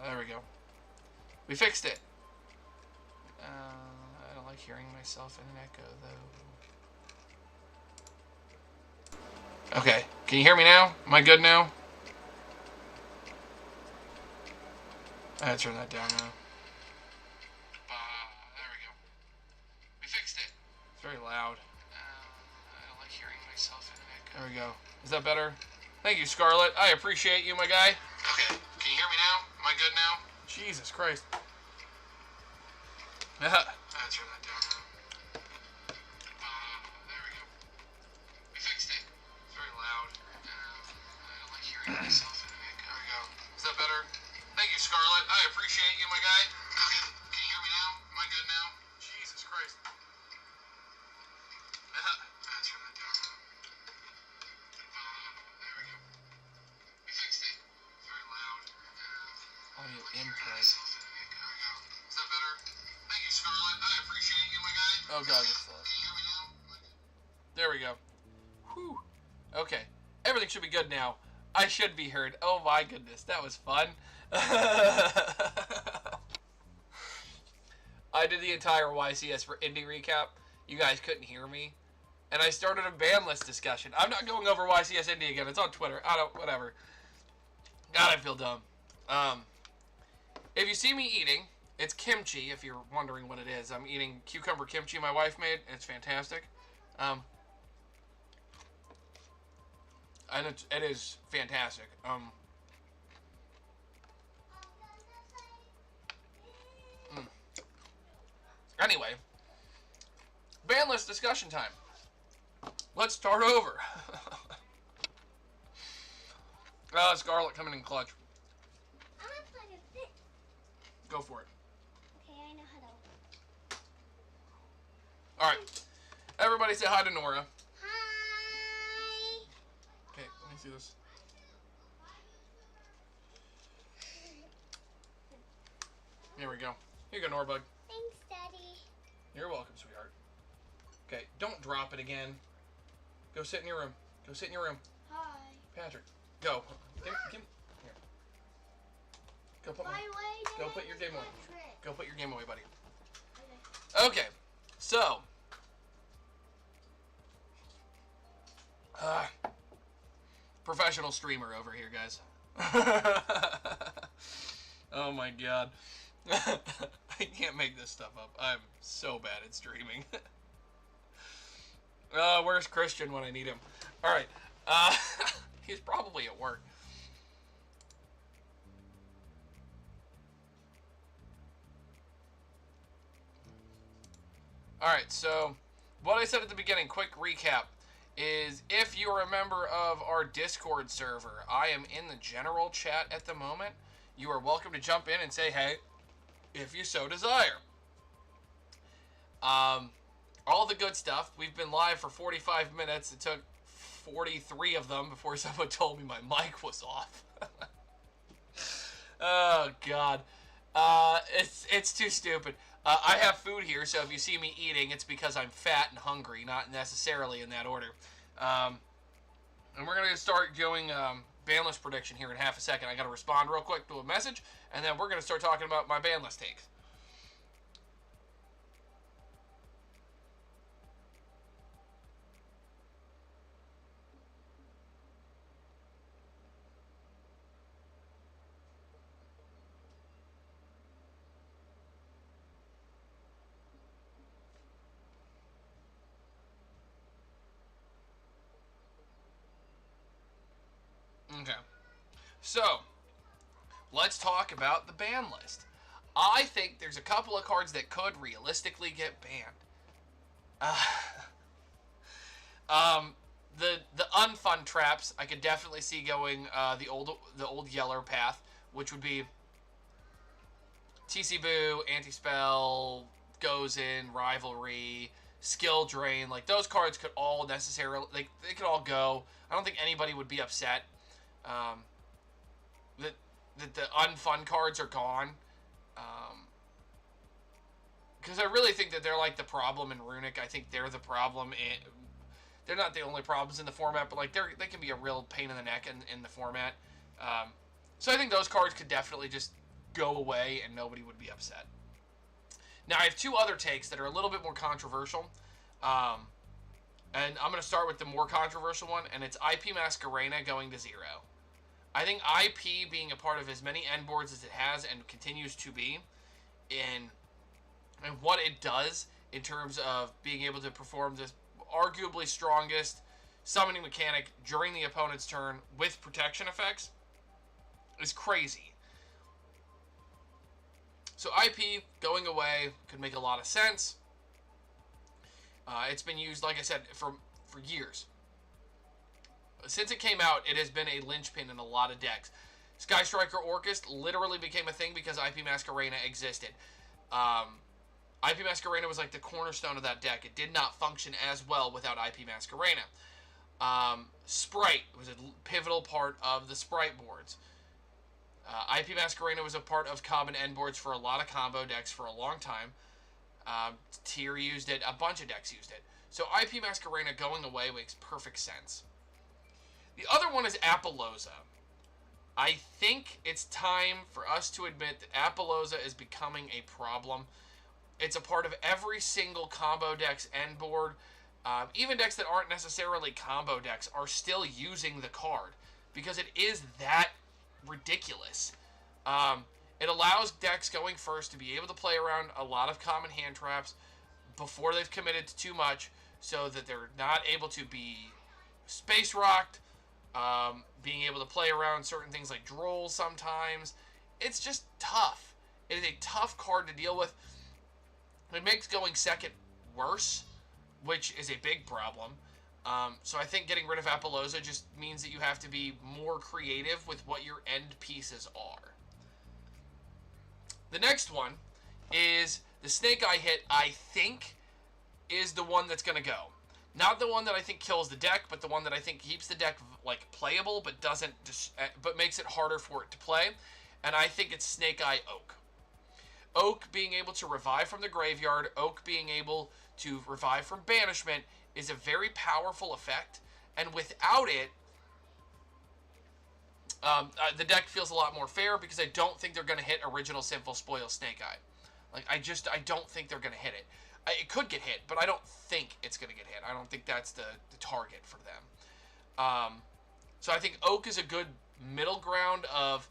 There we go. We fixed it. I don't like hearing myself in an echo, though. Okay. Can you hear me now? Am I good now? I gotta turn that down now. There we go. We fixed it. It's very loud. I don't like hearing myself in an echo. There we go. Is that better? Thank you, Scarlett. I appreciate you, my guy. Okay. Can you hear me now? Am I good now? Jesus Christ. I gotta turn that down now. There we go. We fixed it. It's very loud. I don't like hearing myself in an echo. There we go. Is that better? Thank you, Scarlett. I appreciate you, my guy. Okay. Can you hear me now? Am I good now? Jesus Christ. I gotta turn that down now. There we go. We fixed it. It's very loud. Audio input. There we go. Is that better? Thank you, Scarlett. I appreciate you, my guy. Oh, God, it's slow. Can you hear me now? There we go. Whew. Okay. Everything should be good now. I should be heard. Oh, my goodness. That was fun. I did the entire YCS for Indy recap. You guys couldn't hear me. And I started a ban list discussion. I'm not going over YCS Indy again. It's on Twitter. Whatever. God, I feel dumb. If you see me eating, it's kimchi, if you're wondering what it is. I'm eating cucumber kimchi my wife made. It's fantastic. And it is fantastic. Anyway, ban list discussion time. Let's start over. Scarlett coming in clutch. I'm gonna play a bit. Go for it. Okay, I know how to. Alright. Everybody say hi to Nora. Hi. Okay, let me see this. There we go. Here you go, Norbug. Thanks, Daddy. You're welcome, sweetheart. Okay, don't drop it again. Go sit in your room. Go sit in your room. Hi. Patrick, go. Here. Go put your game away. Go put your game away, buddy. Okay, so. Professional streamer over here, guys. Oh my God. I can't make this stuff up. I'm so bad at streaming. Where's Christian when I need him? Alright. He's probably at work. Alright, so what I said at the beginning, quick recap, is if you're a member of our Discord server, I am in the general chat at the moment. You are welcome to jump in and say hey, if you so desire. All the good stuff. We've been live for 45 minutes. It took 43 of them before someone told me my mic was off. Oh, God. It's too stupid. I have food here, so if you see me eating, it's because I'm fat and hungry, not necessarily in that order. And we're going to start doing ban list prediction here in half a second. I got to respond real quick to a message, and then we're going to start talking about my ban list takes. Okay, so let's talk about the ban list. I think there's a couple of cards that could realistically get banned. The unfun traps I could definitely see going the old Yeller path, which would be TC Boo, Anti-Spell, Goes In, Rivalry, Skill Drain. Like, those cards could all necessarily, like, they could all go. I don't think anybody would be upset that the unfun cards are gone. Because I really think that they're like the problem in Runic. I think they're the problem. They're not the only problems in the format, but like they can be a real pain in the neck in the format. So I think those cards could definitely just go away and nobody would be upset. Now I have two other takes that are a little bit more controversial. And I'm going to start with the more controversial one, and it's IP Masquerena going to 0. I think IP being a part of as many end boards as it has and continues to be, and what it does in terms of being able to perform this arguably strongest summoning mechanic during the opponent's turn with protection effects is crazy. So IP going away could make a lot of sense. It's been used, like I said, for years. Since it came out, it has been a linchpin in a lot of decks. Sky Striker Orcust literally became a thing because IP Masquerena existed. IP Masquerena was like the cornerstone of that deck. It did not function as well without IP Masquerena. Sprite was a pivotal part of the Sprite boards. IP Masquerena was a part of common end boards for a lot of combo decks for a long time. Tier used it. A bunch of decks used it. So IP Masquerena going away makes perfect sense. The other one is Apollousa. I think it's time for us to admit that Apollousa is becoming a problem. It's a part of every single combo deck's end board. Even decks that aren't necessarily combo decks are still using the card because it is that ridiculous. It allows decks going first to be able to play around a lot of common hand traps before they've committed to too much so that they're not able to be space rocked, being able to play around certain things like Droll sometimes. It's just tough. It is a tough card to deal with. It makes going second worse, which is a big problem. So I think getting rid of Apollousa just means that you have to be more creative with what your end pieces are. The next one is the Snake Eye hit, I think, is the one that's going to go. Not the one that I think kills the deck, but the one that I think keeps the deck like playable, but but makes it harder for it to play. And I think it's Snake Eye Oak. Oak being able to revive from the graveyard, Oak being able to revive from banishment is a very powerful effect. And without it, the deck feels a lot more fair because I don't think they're going to hit original Sinful Spoil Snake Eye. Like, I don't think they're going to hit it. It could get hit, but I don't think it's going to get hit. I don't think that's the target for them. So I think Oak is a good middle ground of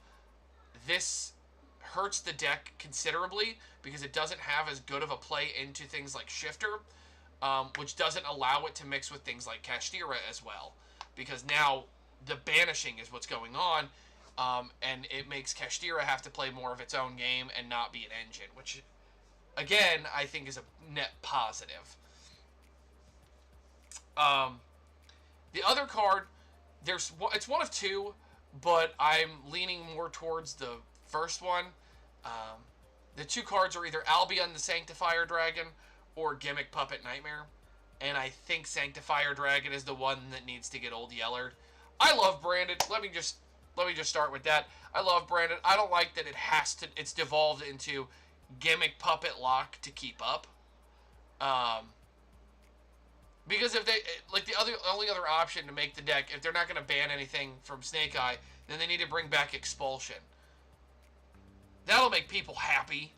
this hurts the deck considerably because it doesn't have as good of a play into things like Shifter, which doesn't allow it to mix with things like Kashtira as well. Because now the banishing is what's going on, and it makes Kashtira have to play more of its own game and not be an engine, which, again, I think is a net positive. The other card, it's one of two, but I'm leaning more towards the first one. The two cards are either Albion the Sanctifier Dragon or Gimmick Puppet Nightmare, and I think Sanctifier Dragon is the one that needs to get Old Yellard. I love Branded. Let me just start with that. I love Branded. I don't like that it's devolved into Gimmick Puppet Lock to keep up. Because if they, like, the only other option to make the deck, if they're not going to ban anything from Snake Eye, then they need to bring back Expulsion. That'll make people happy,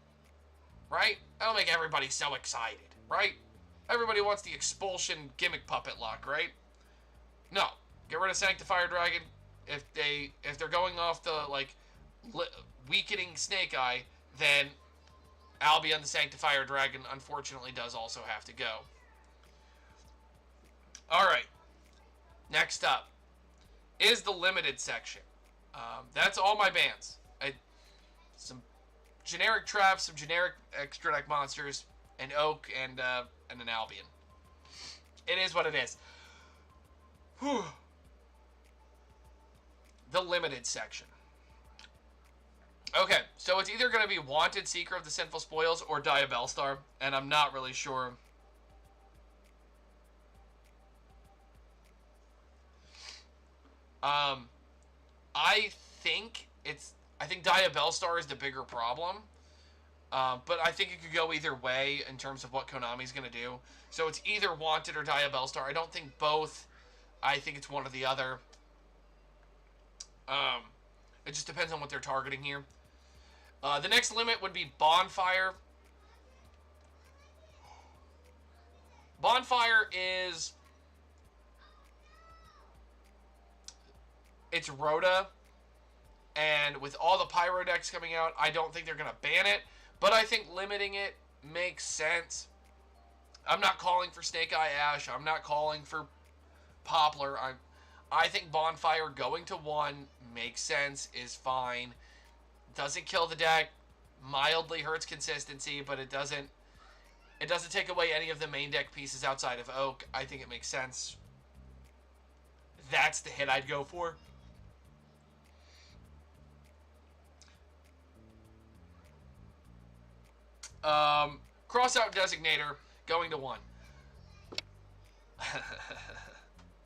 right? That'll make everybody so excited, right? Everybody wants the Expulsion Gimmick Puppet Lock, right? No. Get rid of Sanctifier Dragon. If they're going off the, like, weakening Snake Eye, then Albion the Sanctifier Dragon unfortunately does also have to go. Alright. Next up is the limited section. That's all my bans. Some generic traps, some generic extra deck monsters, an Oak, and an Albion. It is what it is. Whew. The limited section. Okay, so it's either going to be Wanted Seeker of the Sinful Spoils or Diabellstar, and I'm not really sure. I think Diabellstar is the bigger problem. But I think it could go either way in terms of what Konami's going to do. So it's either Wanted or Diabellstar. I don't think both. I think it's one or the other. It just depends on what they're targeting here. The next limit would be Bonfire. Bonfire is... It's Rhoda. And with all the Pyro decks coming out, I don't think they're going to ban it. But I think limiting it makes sense. I'm not calling for Snake Eye Ash. I'm not calling for Poplar. I think Bonfire going to 1 makes sense, is fine. Doesn't kill the deck. Mildly hurts consistency, but it doesn't take away any of the main deck pieces outside of Oak. I think it makes sense. That's the hit I'd go for. Crossout Designator going to 1.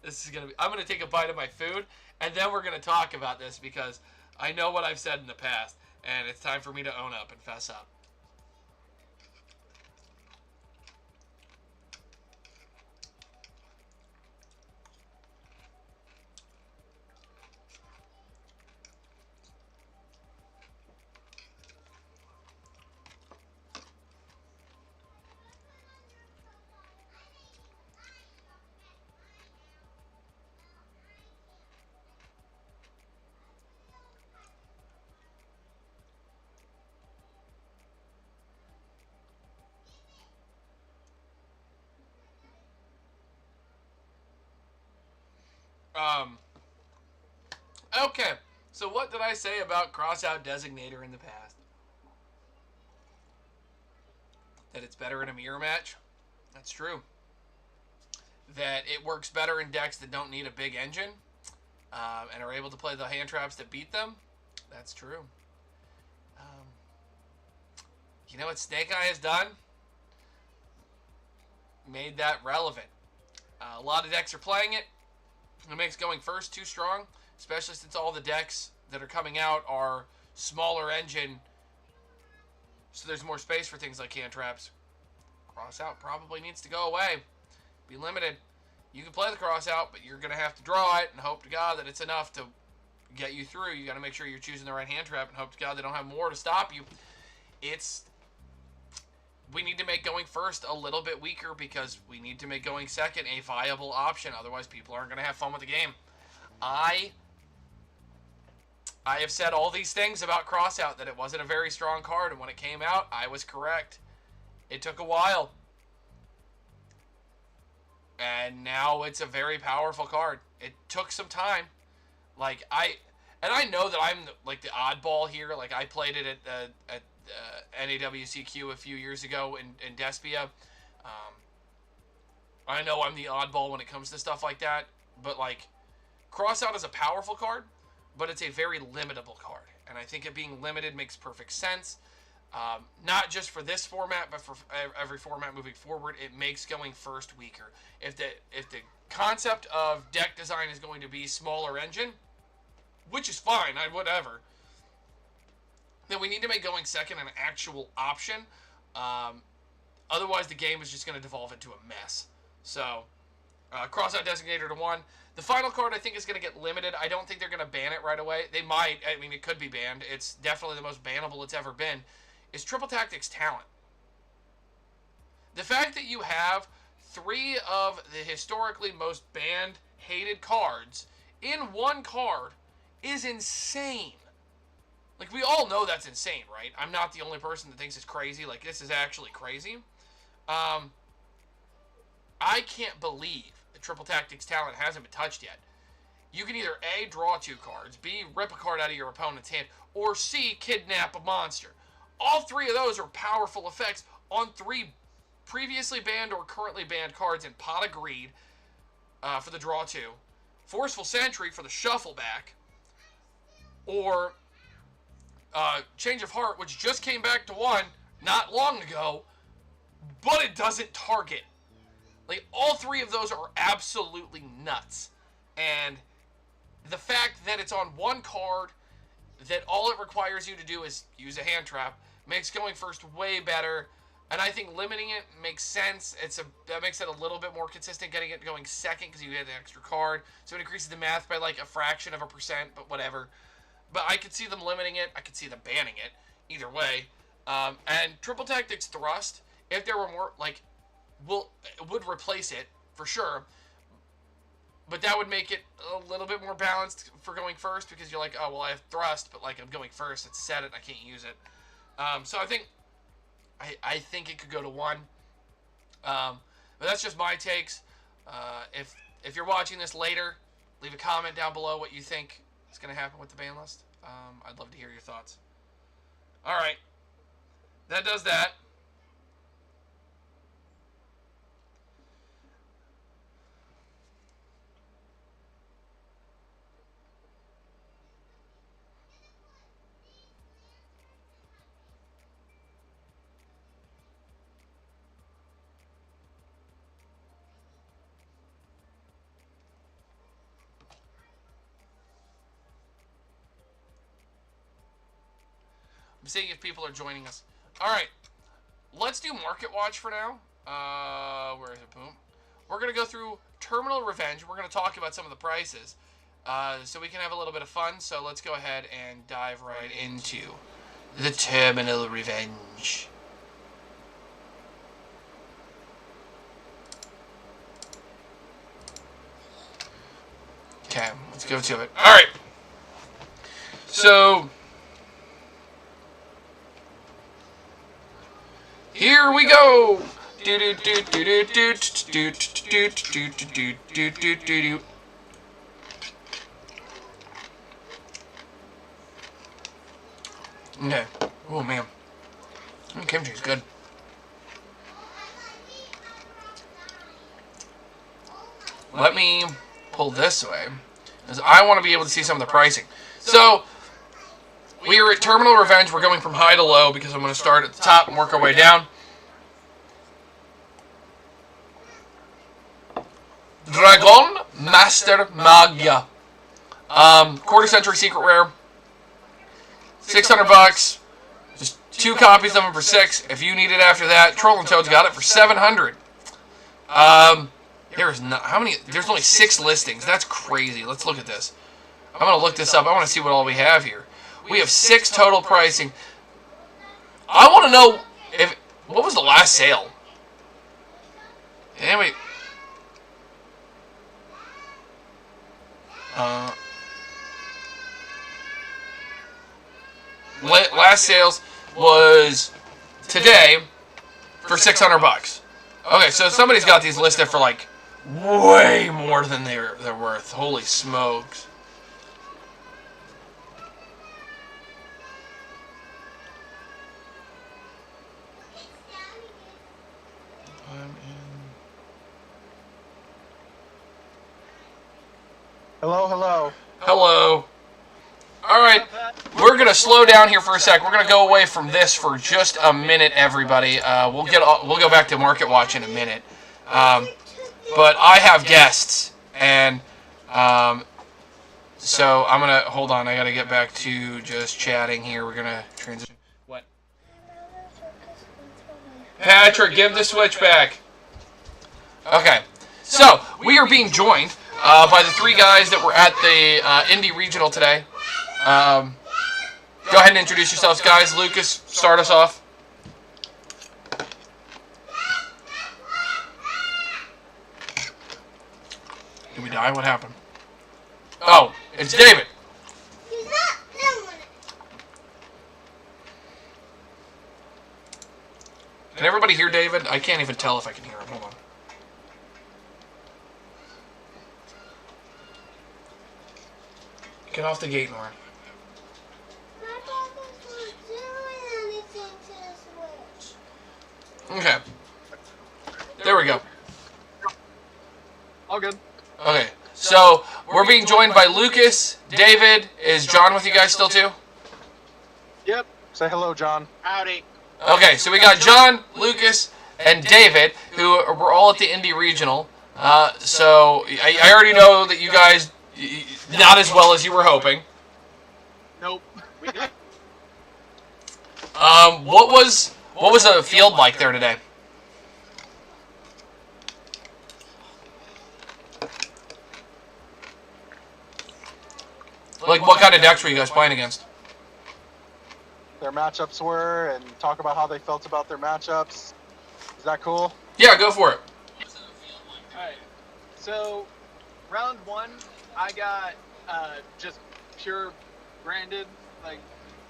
This is gonna be... I'm gonna take a bite of my food, and then we're gonna talk about this because I know what I've said in the past, and it's time for me to own up and fess up. Okay, so what did I say about Crossout Designator in the past? That it's better in a mirror match? That's true. That it works better in decks that don't need a big engine and are able to play the hand traps that beat them? That's true. You know what Snake Eye has done? Made that relevant. A lot of decks are playing it. It makes going first too strong, especially since all the decks that are coming out are smaller engine, so there's more space for things like hand traps. Crossout probably needs to go away. Be limited. You can play the crossout, but you're going to have to draw it and hope to God that it's enough to get you through. You got to make sure you're choosing the right hand trap and hope to God they don't have more to stop you. We need to make going first a little bit weaker because we need to make going second a viable option. Otherwise, people aren't going to have fun with the game. I have said all these things about Crossout, that it wasn't a very strong card, and when it came out, I was correct. It took a while. And now it's a very powerful card. It took some time. And I know that I'm like the oddball here. Like, I played it at NAWCQ a few years ago in Despia. I know I'm the oddball when it comes to stuff like that, but like, Crossout is a powerful card, but it's a very limitable card, and I think it being limited makes perfect sense. Not just for this format, but for every format moving forward. It makes going first weaker. If the concept of deck design is going to be smaller engine, which is fine, whatever, then we need to make going second an actual option. Otherwise, the game is just going to devolve into a mess. So, Crossout Designator to 1. The final card, I think, is going to get limited. I don't think they're going to ban it right away. They might. I mean, it could be banned. It's definitely the most bannable it's ever been. Is Triple Tactics Talent. The fact that you have 3 of the historically most banned, hated cards in one card is insane. Like, we all know that's insane, right? I'm not the only person that thinks it's crazy. Like, this is actually crazy. I can't believe that Triple Tactics Talent hasn't been touched yet. You can either A, draw 2 cards, B, rip a card out of your opponent's hand, or C, kidnap a monster. All 3 of those are powerful effects on 3 previously banned or currently banned cards in Pot of Greed for the draw 2, Forceful Sentry for the shuffle back, or Change of Heart, which just came back to 1 not long ago, but it doesn't target. Like, all 3 of those are absolutely nuts. And the fact that it's on 1 card, that all it requires you to do is use a hand trap, makes going first way better. And I think limiting it makes sense. That makes it a little bit more consistent, getting it going second because you get an extra card. So it increases the math by like a fraction of a percent, but whatever. but I could see them limiting it. I could see them banning it. Either way. And Triple Tactics Thrust, if there were more, like, would replace it, for sure. But that would make it a little bit more balanced for going first, because you're like, oh, well, I have Thrust, but, like, I'm going first. It's set it, and I can't use it. So I think it could go to 1. But that's just my takes. If you're watching this later, leave a comment down below what you think is going to happen with the ban list. I'd love to hear your thoughts. All right. That does that. I'm seeing if people are joining us. All right. Let's do Market Watch for now. Where is it? Boom. We're going to go through Terminal Revenge. We're going to talk about some of the prices. So we can have a little bit of fun. So let's go ahead and dive right into the Terminal Revenge. Okay, let's go to it. All right. So here we go. Okay. Oh man. Kimchi's good. Let me pull this way, because I want to be able to see some of the pricing. So we are at Terminal Revenge. We're going from high to low because I'm going to start at the top and work our way down. Dragon Master Magia. Quarter Century Secret Rare. $600. Just 2 copies of them for $6. If you need it after that, Troll and Toad's got it for $700. There is not how many. There's only 6 listings. That's crazy. Let's look at this. I'm gonna look this up. I want to see what all we have here. We have 6 total pricing. I want to know what was the last sale. Anyway. Last sales was today for $600. Okay, so somebody's got these listed for like way more than they're worth. Holy smokes. Hello, hello. Hello. Alright, we're going to slow down here for a sec. We're going to go away from this for just a minute, everybody. We'll go back to Market Watch in a minute. But I have guests, and so I'm going to, hold on, I got to get back to just chatting here. We're going to transition. What? Patrick, give the switch back. Okay, so we are being joined by the 3 guys that were at the Indy Regional today. Go ahead and introduce yourselves, guys. Lucas, start us off. Did we die? What happened? Oh, it's David. He's not doing it. Can everybody hear David? I can't even tell if I can hear him. Hold on. Get off the gate, Nora. My papa's not doing anything to the switch. Okay. There we go. All good. Okay. So, we're being joined by Lucas. David. Is John with you guys still too? Yep. Say hello, John. Howdy. Okay, so we got John, Lucas, and David, who were all at the Indy Regional. So, I already know that you guys, not as well as you were hoping. Nope. We did. What was the field like there today? Like, what kind of decks were you guys playing against? Their matchups were, and talk about how they felt about their matchups. Is that cool? Yeah, go for it. Alright. So, round 1, I got just pure branded, like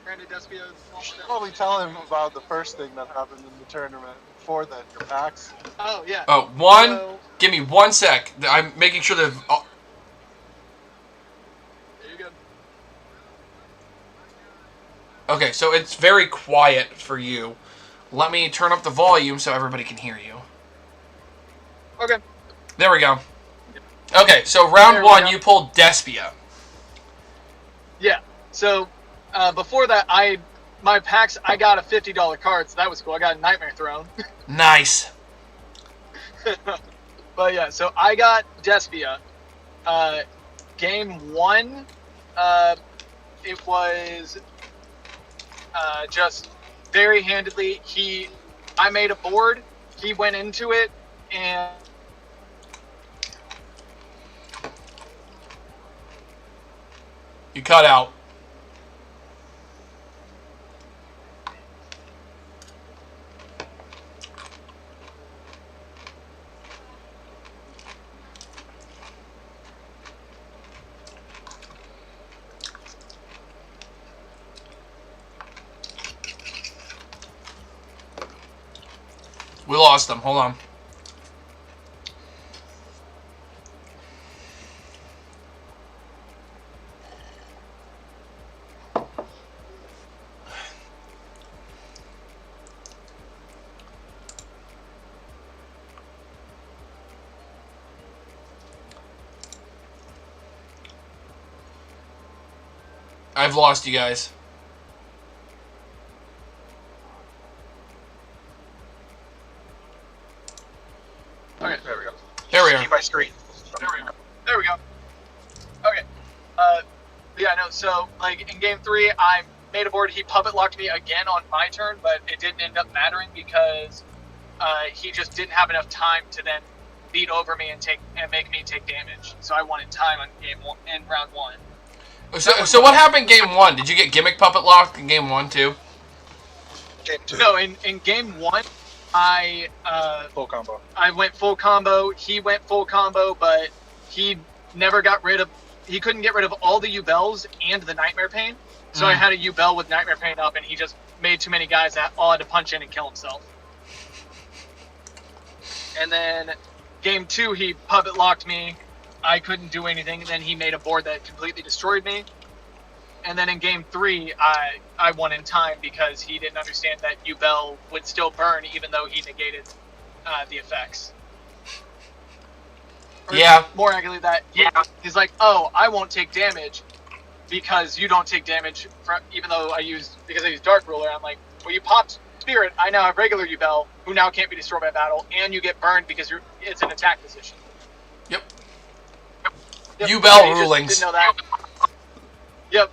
branded Despia. Should probably tell him about the first thing that happened in the tournament before then, your packs. Oh, yeah. Oh, one. So, Give me 1 sec. I'm making sure that. Oh, there you go. okay, so it's very quiet for you. Let me turn up the volume so everybody can hear you. Okay. There we go. Okay, so round There we 1, go. you pulled Despia. Yeah. So, before that, my packs, I got a $50 card, so that was cool. I got a Nightmare Throne. Nice. But yeah, so I got Despia. Game 1, it was just very handedly. I made a board. He went into it, and You cut out. We lost them. Hold on. I've lost you guys. okay, There we go. There we are. Keep my screen. there we go. Okay. Yeah, no. So like in game 3, I made a board. He puppet locked me again on my turn, but it didn't end up mattering because he just didn't have enough time to then beat over me and make me take damage. So I wanted time on in round 1. So what happened game 1? Did you get gimmick puppet locked in game 1 too? Game 2. No, in game 1, I Full combo. I went full combo. He went full combo, but he never got rid of. He couldn't get rid of all the U-Bells and the Nightmare Pain. So I had a U-Bell with Nightmare Pain up, and he just made too many guys that all had to punch in and kill himself. And then game 2, he puppet locked me. I couldn't do anything. And then he made a board that completely destroyed me. And then in game 3, I won in time because he didn't understand that U-Bell would still burn even though he negated the effects. Or Yeah. More accurately, he's like, oh, I won't take damage because you don't take damage even though I used Dark Ruler. I'm like, well, you popped Spirit. I now have regular U-Bell who now can't be destroyed by battle, and you get burned because it's an attack position. Yep. Yep. U-Bell He just rulings. didn't know that. Yep.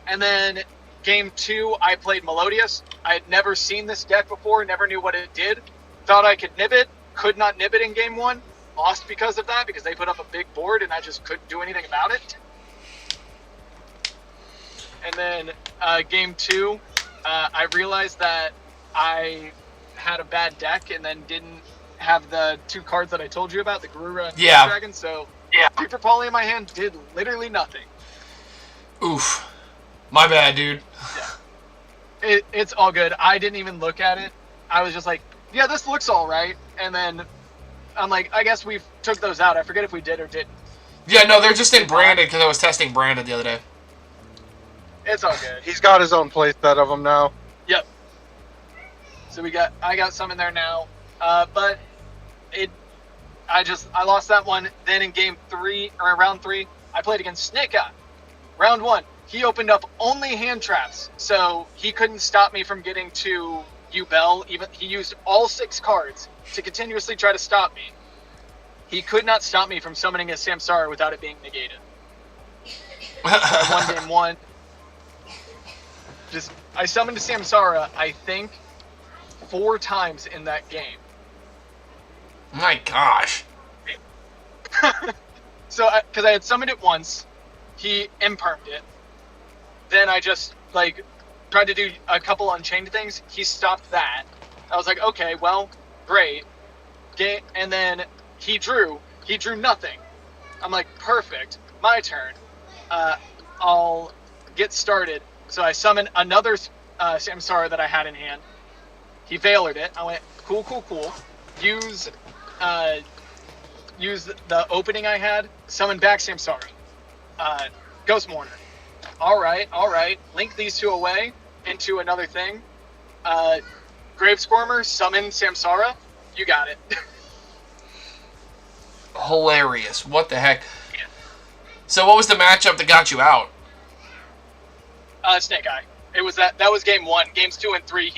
And then game 2, I played Melodious. I had never seen this deck before, never knew what it did. Thought I could nib it, could not nib it in game 1. Lost because of that, because they put up a big board and I just couldn't do anything about it. And then game 2, I realized that I had a bad deck and then didn't have the 2 cards that I told you about, the Garura and Yeah. Dragon. So Paper Poly in my hand did literally nothing. Oof. My bad, dude. It's all good. I didn't even look at it. I was just like, yeah, this looks all right. And then I'm like, I guess we took those out. I forget if we did or didn't. Yeah, no, they're just in branded because I was testing branded the other day. It's all good. He's got his own playset of them now. Yep. So I got some in there now. But I lost that one. Then in game 3 or round 3, I played against Snake Eye. Round 1, he opened up only hand traps, so he couldn't stop me from getting to U-Bell. Even he used all 6 cards to continuously try to stop me. He could not stop me from summoning a Samsara without it being negated. One game 1. I summoned a Samsara, I think, 4 times in that game. My gosh. So, because I had summoned it once, he impermed it. Then I just, like, tried to do a couple Unchained things. He stopped that. I was like, okay, well, great. And then he drew. He drew nothing. I'm like, perfect. My turn. I'll get started. So I summoned another Samsara that I had in hand. He Veilered it. I went, cool. Use the opening I had. Summon back Samsara. Ghost Mourner. All right. Link these two away into another thing. Grave Squirmer, summon Samsara. You got it. Hilarious. What the heck? Yeah. So what was the matchup that got you out? Snake Eye. It was that was game 1. Games 2 and 3,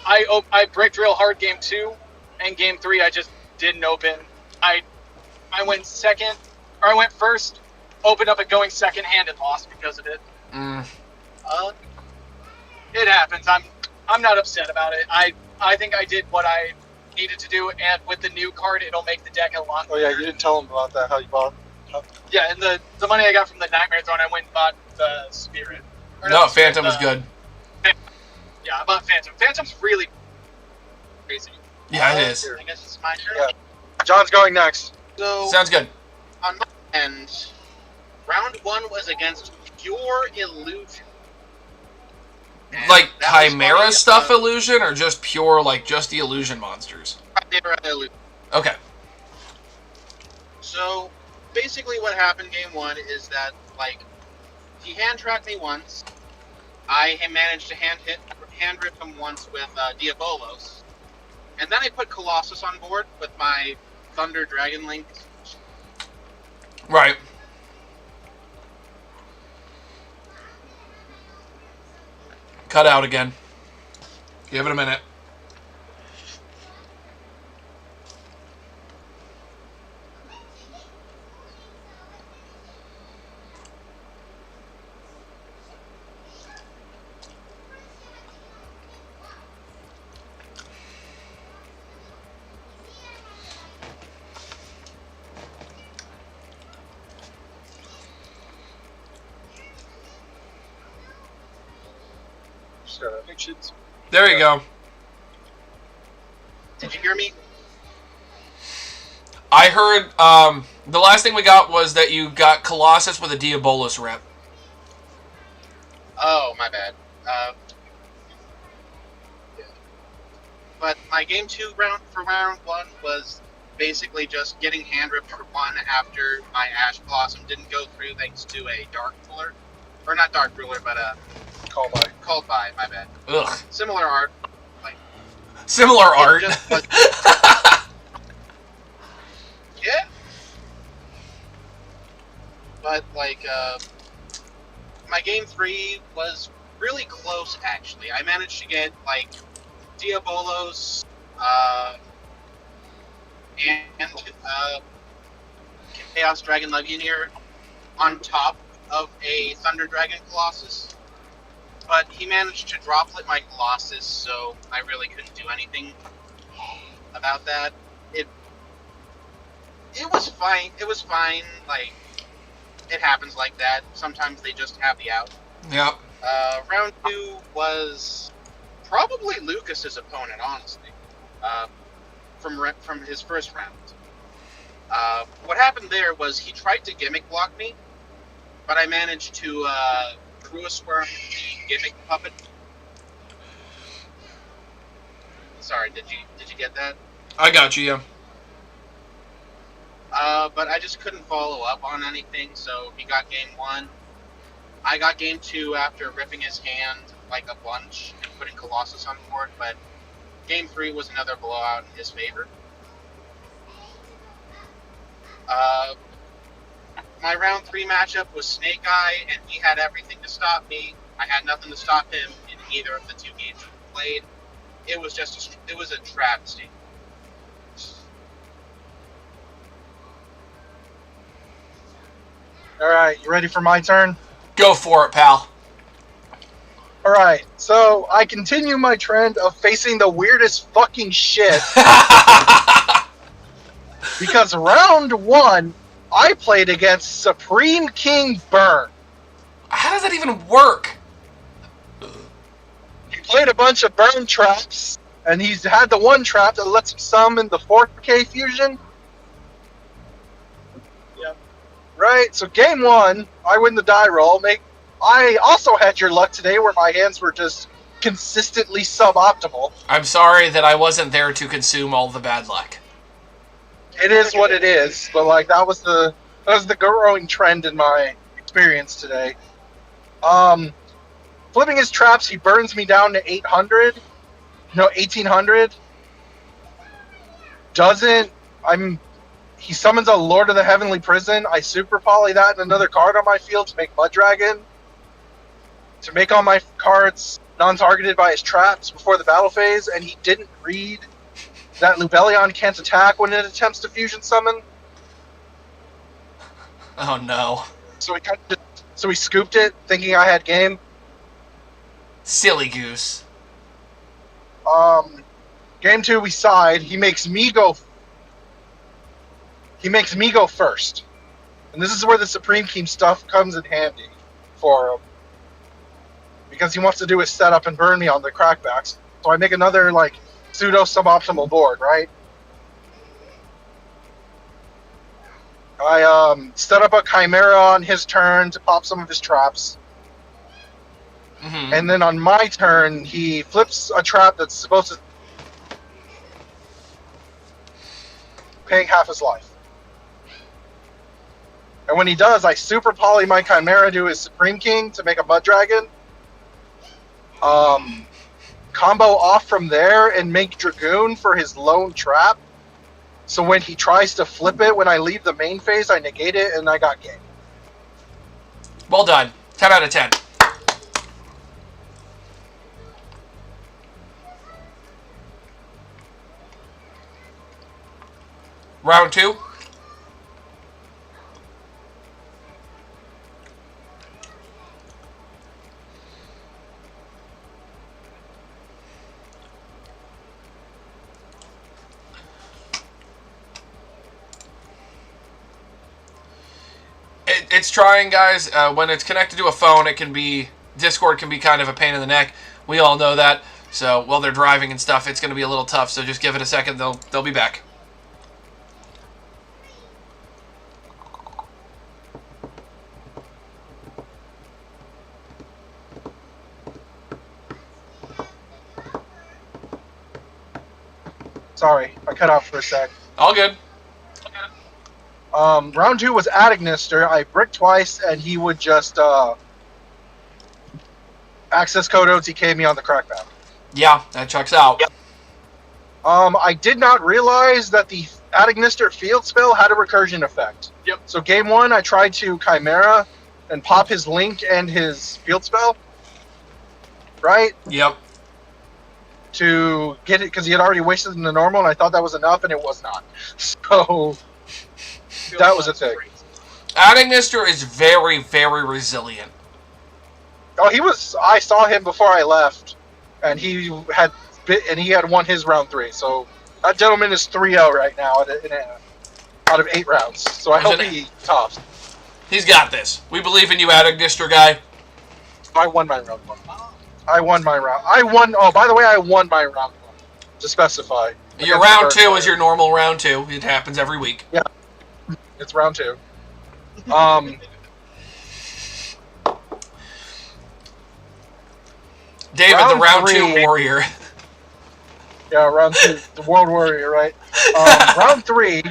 I bricked real hard game 2, and game 3 I just didn't open. I went second, or I went first, opened up a going second hand and lost because of it. It happens. I'm not upset about it. I think I did what I needed to do, and with the new card, it'll make the deck a lot. Oh yeah, you didn't tell them about that. How you bought? Yeah, and the money I got from the Nightmare Throne, I went and bought the Spirit. No, Phantom was good. Yeah, I bought Phantom. Phantom's really crazy. Yeah, it is. I guess it's my turn. Yeah. John's going next. So, Sounds good. on my end, round 1 was against Pure Illusion. And Like that was Chimera funny, stuff illusion, or just pure, like, just the illusion monsters? Chimera Illusion. Okay. So, basically what happened game 1 is that, like, he hand-tracked me once. I managed to hand-rip him once with Diabolos. And then I put Colossus on board with my Thunder Dragon Link. Right. Cut out again. Give it a minute. There you go. Did you hear me? I heard, the last thing we got was that you got Colossus with a Diabolus rep. Oh, my bad. But my game 2 round for round 1 was basically just getting hand ripped for 1 after my Ash Blossom didn't go through thanks to a Dark Ruler. Or not Dark Ruler, but Called by, my bad. Ugh. Similar art. Similar art. Yeah. But, my game 3 was really close, actually. I managed to get, Diabolos, and Chaos Dragon Legionnaire on top of a Thunder Dragon Colossus. But he managed to droplet my Colossus, so I really couldn't do anything about that. It was fine. It was fine. It happens like that. Sometimes they just have the out. Yep. Round 2 was probably Lucas's opponent, honestly. From his first round. What happened there was he tried to gimmick block me, but I managed to Squirm the gimmick puppet. Sorry, did you get that? I got you, yeah. But I just couldn't follow up on anything, so he got game 1. I got game 2 after ripping his hand like a bunch and putting Colossus on board, but game 3 was another blowout in his favor. My round 3 matchup was Snake Eye, and he had everything to stop me. I had nothing to stop him in either of the 2 games we played. It was it was a travesty. Alright, you ready for my turn? Go for it, pal. Alright, so I continue my trend of facing the weirdest fucking shit. Because round 1, I played against Supreme King Burn. How does that even work? He played a bunch of burn traps, and he's had the one trap that lets him summon the 4K fusion. Yep. Right, so game one, I win the die roll. I also had your luck today where my hands were just consistently suboptimal. I'm sorry that I wasn't there to consume all the bad luck. It is what it is, but like that was the growing trend in my experience today. Flipping his traps, he burns me down to 800. No, 1800. He summons a Lord of the Heavenly Prison. I super poly that and another card on my field to make Mud Dragon. To make all my cards non-targeted by his traps before the battle phase, and he didn't read that Lubellion can't attack when it attempts to fusion summon. Oh no. So he scooped it, thinking I had game. Silly goose. Game two, we side. He makes me go first. And this is where the Supreme King stuff comes in handy for him. Because he wants to do his setup and burn me on the crackbacks. So I make another, like, pseudo suboptimal board, right? I set up a Chimera on his turn to pop some of his traps. Mm-hmm. And then on my turn, he flips a trap that's supposed to paying half his life. And when he does, I super poly my Chimera to his Supreme King to make a Mud Dragon. Combo off from there and make Dragoon for his lone trap. So when he tries to flip it, when I leave the main phase, I negate it and I got game. Well done. 10 out of 10. Round two. It's trying, guys. When it's connected to a phone, Discord can be kind of a pain in the neck. We all know that. So while they're driving and stuff, it's going to be a little tough. So just give it a second. They'll be back. Sorry, I cut out for a sec. All good. Round two was Adignister. I bricked twice, and he would just access code OTK me on the crackback. Yeah, that checks out. Yep. I did not realize that the Adignister field spell had a recursion effect. Yep. So game one, I tried to Chimera and pop his Link and his field spell. Right? Yep. To get it, because he had already wasted in the normal, and I thought that was enough, and it was not. So that was a thing. Adignister is very, very resilient. Oh, I saw him before I left, and he had won his round three. So that gentleman is 3-0 right now out of 8 rounds. So I hope he tops. He's got this. We believe in you, Adignister guy. I won my round one. Oh, by the way, I won my round one. To specify. Your round two is your normal round two. It happens every week. Yeah. It's round two. David, the round two warrior. Yeah, round two, the world warrior, right? Round three,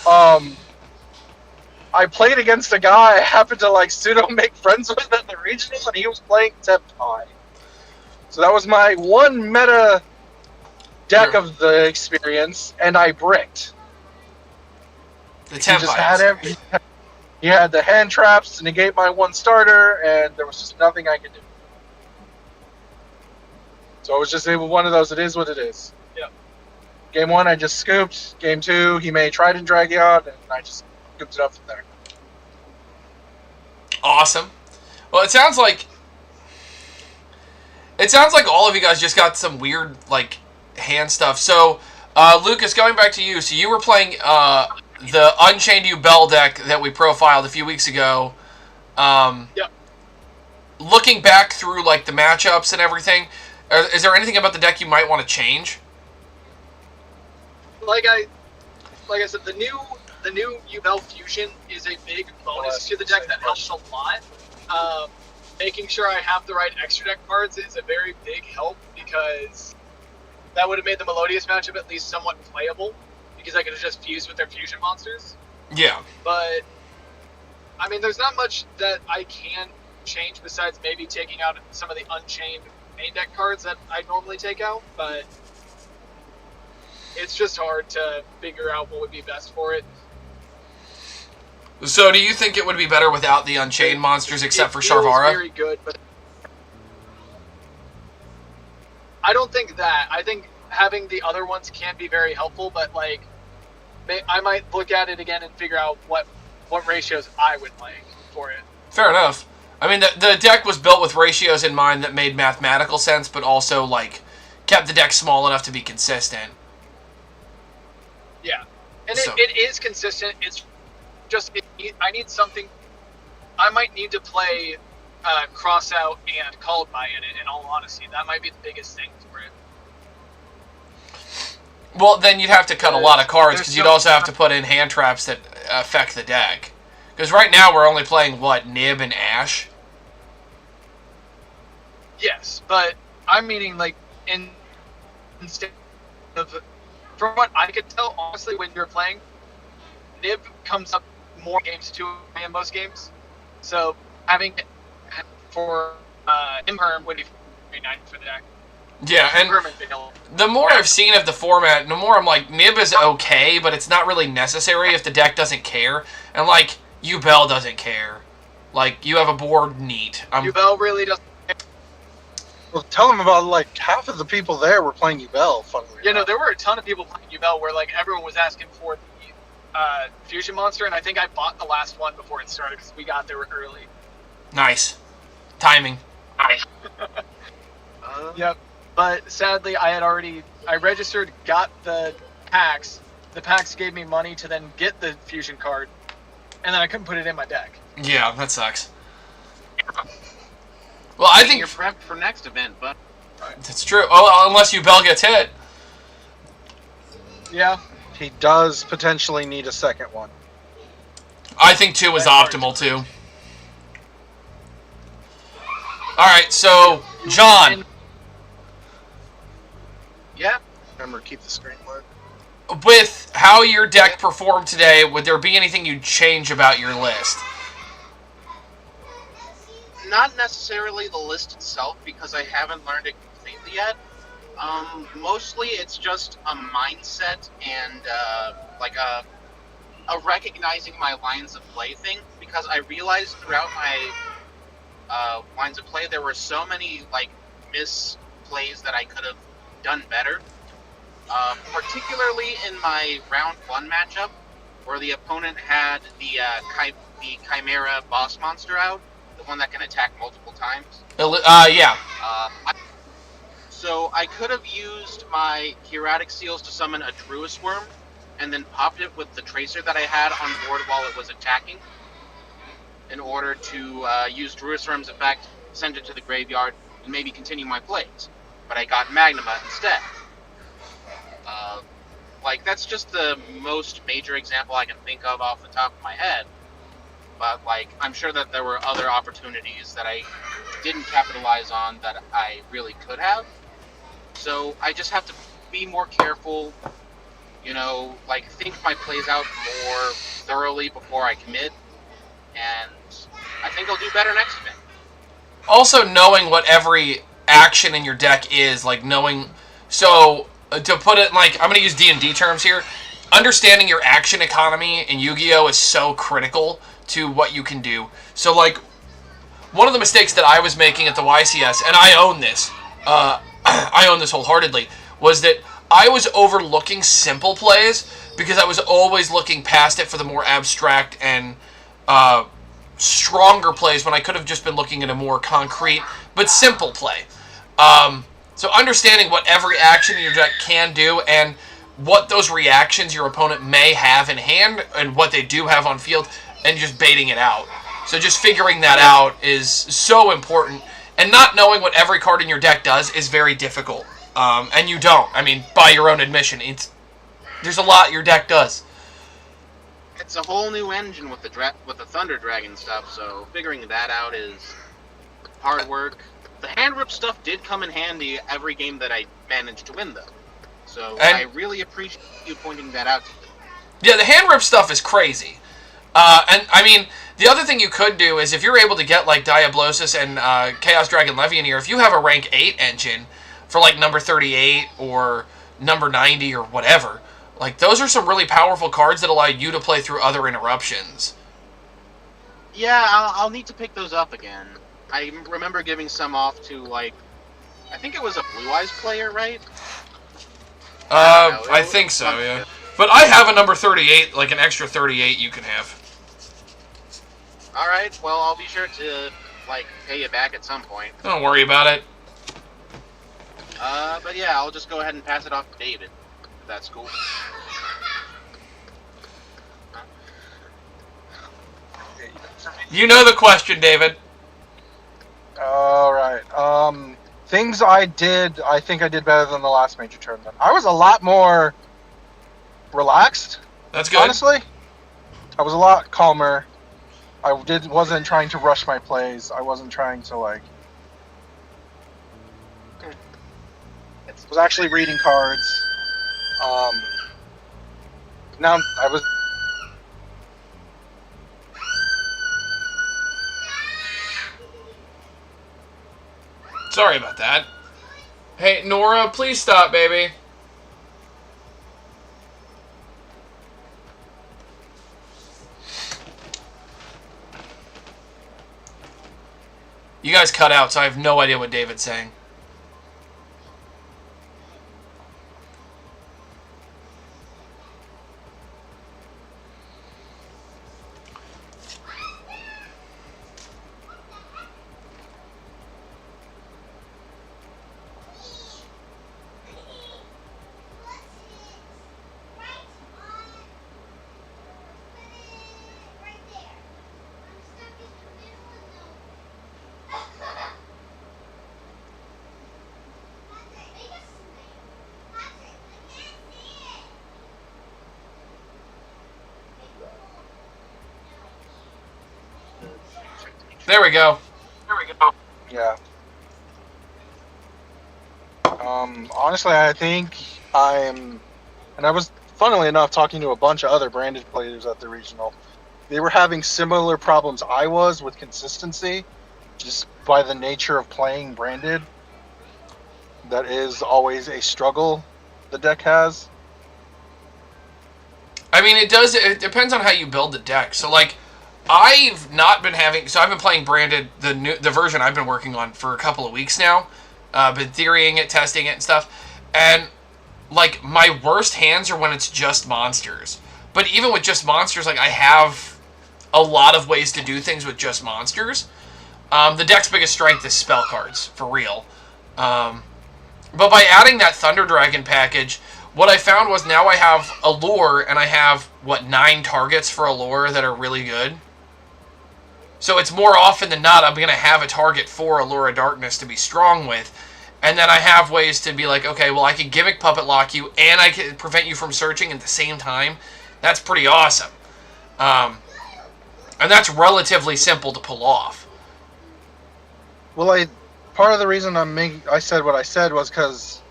I played against a guy I happened to pseudo make friends with at the regional, and he was playing Tempai. So that was my one meta deck of the experience, and I bricked. The Tempai. He had the hand traps to negate my one starter, and there was just nothing I could do. So I was just able one of those. It is what it is. Yep. Game one, I just scooped. Game two, he made Trident Dragon, and I just scooped it up from there. Awesome. Well, it sounds like all of you guys just got some weird hand stuff. So, Lucas, going back to you. So you were playing the Unchained Ubel deck that we profiled a few weeks ago. Yep. Looking back through like the matchups and everything, is there anything about the deck you might want to change? Like I said, the new Ubel Fusion is a big bonus to the deck that helps a lot. Making sure I have the right extra deck cards is a very big help because that would have made the Melodious matchup at least somewhat playable because I could have just fused with their fusion monsters. Yeah. But I mean, there's not much that I can change besides maybe taking out some of the Unchained main deck cards that I normally take out, but it's just hard to figure out what would be best for it. So do you think it would be better without the Unchained monsters except for Sharvara? Very good, but I don't think that. I think having the other ones can be very helpful, but like I might look at it again and figure out what ratios I would like for it. Fair enough. I mean, the deck was built with ratios in mind that made mathematical sense, but also like kept the deck small enough to be consistent. Yeah, and So- it is consistent. It's just I need something. I might need to play Cross Out and Called By in it. In all honesty, that might be the biggest thing for it. Well, then you'd have to cut a lot of cards because There's you'd so- also have to put in hand traps that affect the deck. Because right now we're only playing, what, Nib and Ash? Yes, but I'm meaning like instead of, from what I could tell, honestly, when you're playing, Nib comes up more games to in most games. So having it for Imperm would be very nice for the deck. Yeah, and Imperm and Veil. the more I've seen of the format, the more I'm like, Nib is okay, but it's not really necessary if the deck doesn't care. And, like, Ubel doesn't care. Like, you have a board, neat. Ubel really doesn't. Well, tell them about like half of the people there were playing Ubel. Funnily You know, enough. there were a ton of people playing Ubel where like everyone was asking for the fusion monster, and I think I bought the last one before it started because we got there early. Nice. Timing. Yep. But sadly, I registered, got the packs. The packs gave me money to then get the fusion card, and then I couldn't put it in my deck. Yeah, that sucks. Well, I think You're prepped for next event, but that's true. Oh, unless Ubel gets hit. Yeah. He does potentially need a second one. I think 2 is optimal, too. Alright, so, John, yeah, Remember, keep the screen lit. with how your deck performed today, would there be anything you'd change about your list? not necessarily the list itself because I haven't learned it completely yet. Mostly it's just a mindset and like a recognizing my lines of play thing because I realized throughout my lines of play there were so many like misplays that I could have done better. Particularly in my round 1 matchup where the opponent had the Chimera boss monster out, the one that can attack multiple times. Yeah. So I could have used my Hieratic Seals to summon a Druis Worm, and then popped it with the Tracer that I had on board while it was attacking, in order to use Druis Worm's effect, send it to the graveyard, and maybe continue my plays. But I got Magnema instead. Like, that's just the most major example I can think of off the top of my head. But, like, I'm sure that there were other opportunities that I didn't capitalize on that I really could have. So I just have to be more careful, you know, like, think my plays out more thoroughly before I commit. And I think I'll do better next event. Also, knowing what every action in your deck is, like, knowing... So, to put it, like, I'm going to use D&D terms here. Understanding your action economy in Yu-Gi-Oh! Is so critical to what you can do. So, like, one of the mistakes that I was making at the YCS, and I own this, I own this wholeheartedly, was that I was overlooking simple plays because I was always looking past it for the more abstract and stronger plays when I could have just been looking at a more concrete but simple play. So understanding what every action in your deck can do, and what those reactions your opponent may have in hand and what they do have on field, and just baiting it out. So just figuring that out is so important, and not knowing what every card in your deck does is very difficult. And you don't. I mean, by your own admission, there's a lot your deck does. It's a whole new engine with the Thunder Dragon stuff, so figuring that out is hard work. The hand rip stuff did come in handy every game that I managed to win, though. So I really appreciate you pointing that out to me. Yeah, the hand rip stuff is crazy. And, I mean, the other thing you could do is if you're able to get, like, Diablosis and Chaos Dragon Levy in here, if you have a rank 8 engine for, like, number 38 or number 90 or whatever, like, those are some really powerful cards that allow you to play through other interruptions. Yeah, I'll need to pick those up again. I remember giving some off to, like, I think it was a Blue Eyes player, right? I think so, yeah. But I have a number 38, like an extra 38 you can have. Alright, well, I'll be sure to, like, pay you back at some point. Don't worry about it. But yeah, I'll just go ahead and pass it off to David. If that's cool. You know the question, David. Alright. Things I think I did better than the last major tournament. I was a lot more relaxed. That's good. Honestly. I was a lot calmer. I wasn't trying to rush my plays. I wasn't trying to, like... I was actually reading cards. Now, I was... Sorry about that. Hey, Nora, please stop, baby. You guys cut out, so I have no idea what David's saying. There we go. Yeah. Honestly, I think and I was, funnily enough, talking to a bunch of other branded players at the regional. They were having similar problems I was with consistency, just by the nature of playing branded. That is always a struggle the deck has. I mean, it depends on how you build the deck. So, like, I've not been having... So I've been playing branded, the version I've been working on for a couple of weeks now. Been theorying it, testing it, and stuff. And, like, my worst hands are when it's just monsters. But even with just monsters, like, I have a lot of ways to do things with just monsters. The deck's biggest strength is spell cards, for real. But by adding that Thunder Dragon package, what I found was now I have Allure, and I have, 9 targets for Allure that are really good. So it's more often than not I'm going to have a target for Allure of Darkness to be strong with. And then I have ways to be like, okay, well, I can Gimmick Puppet Lock you, and I can prevent you from searching at the same time. That's pretty awesome. And that's relatively simple to pull off. Well, part of the reason I said what I said was because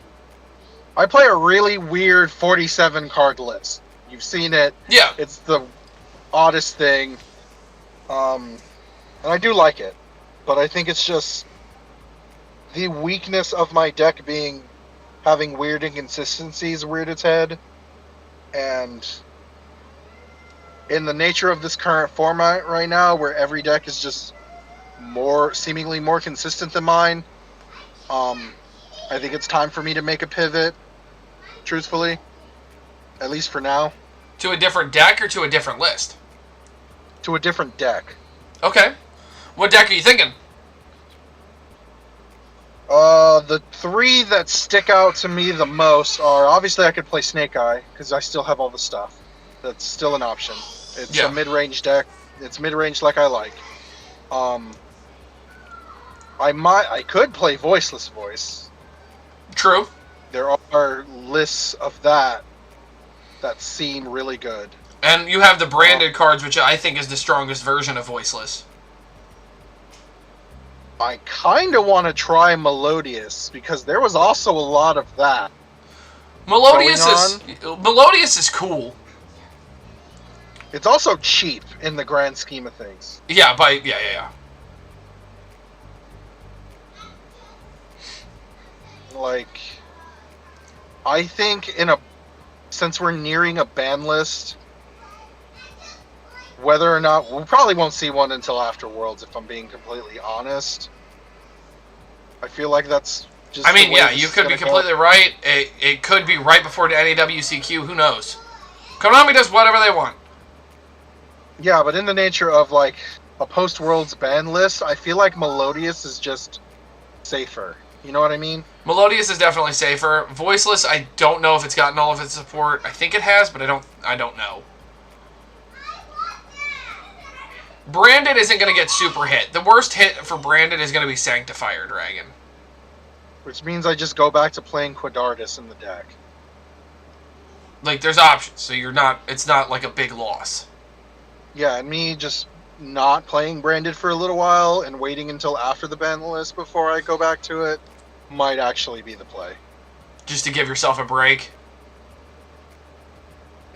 I play a really weird 47 card list. You've seen it. Yeah. It's the oddest thing. And I do like it. But I think it's just the weakness of my deck having weird inconsistencies reared its head. And in the nature of this current format right now, where every deck is just seemingly more consistent than mine, I think it's time for me to make a pivot, truthfully, at least for now. To a different deck or to a different list? To a different deck. Okay. What deck are you thinking? The three that stick out to me the most are obviously I could play Snake Eye because I still have all the stuff. That's still an option. It's Yeah. a mid-range deck. It's mid-range like I like. I could play Voiceless Voice. True. There are lists of that seem really good. And you have the branded cards, which I think is the strongest version of Voiceless. I kind of want to try Melodious because there was also a lot of that. Melodious is cool. It's also cheap in the grand scheme of things. Yeah, Like, I think since we're nearing a ban list, whether or not we probably won't see one until after Worlds, if I'm being completely honest. I feel like that's just. I mean, the way yeah, this you is could be gonna completely go. right. It could be right before the NAWCQ. Who knows? Konami does whatever they want. Yeah, but in the nature of like a post-Worlds ban list, I feel like Melodious is just safer. You know what I mean? Melodious is definitely safer. Voiceless, I don't know if it's gotten all of its support. I think it has, but I don't know. Branded isn't going to get super hit. The worst hit for Branded is going to be Sanctifier Dragon. Which means I just go back to playing Quadartus in the deck. Like, there's options, so it's not like a big loss. Yeah, and me just not playing Branded for a little while and waiting until after the ban list before I go back to it might actually be the play. Just to give yourself a break.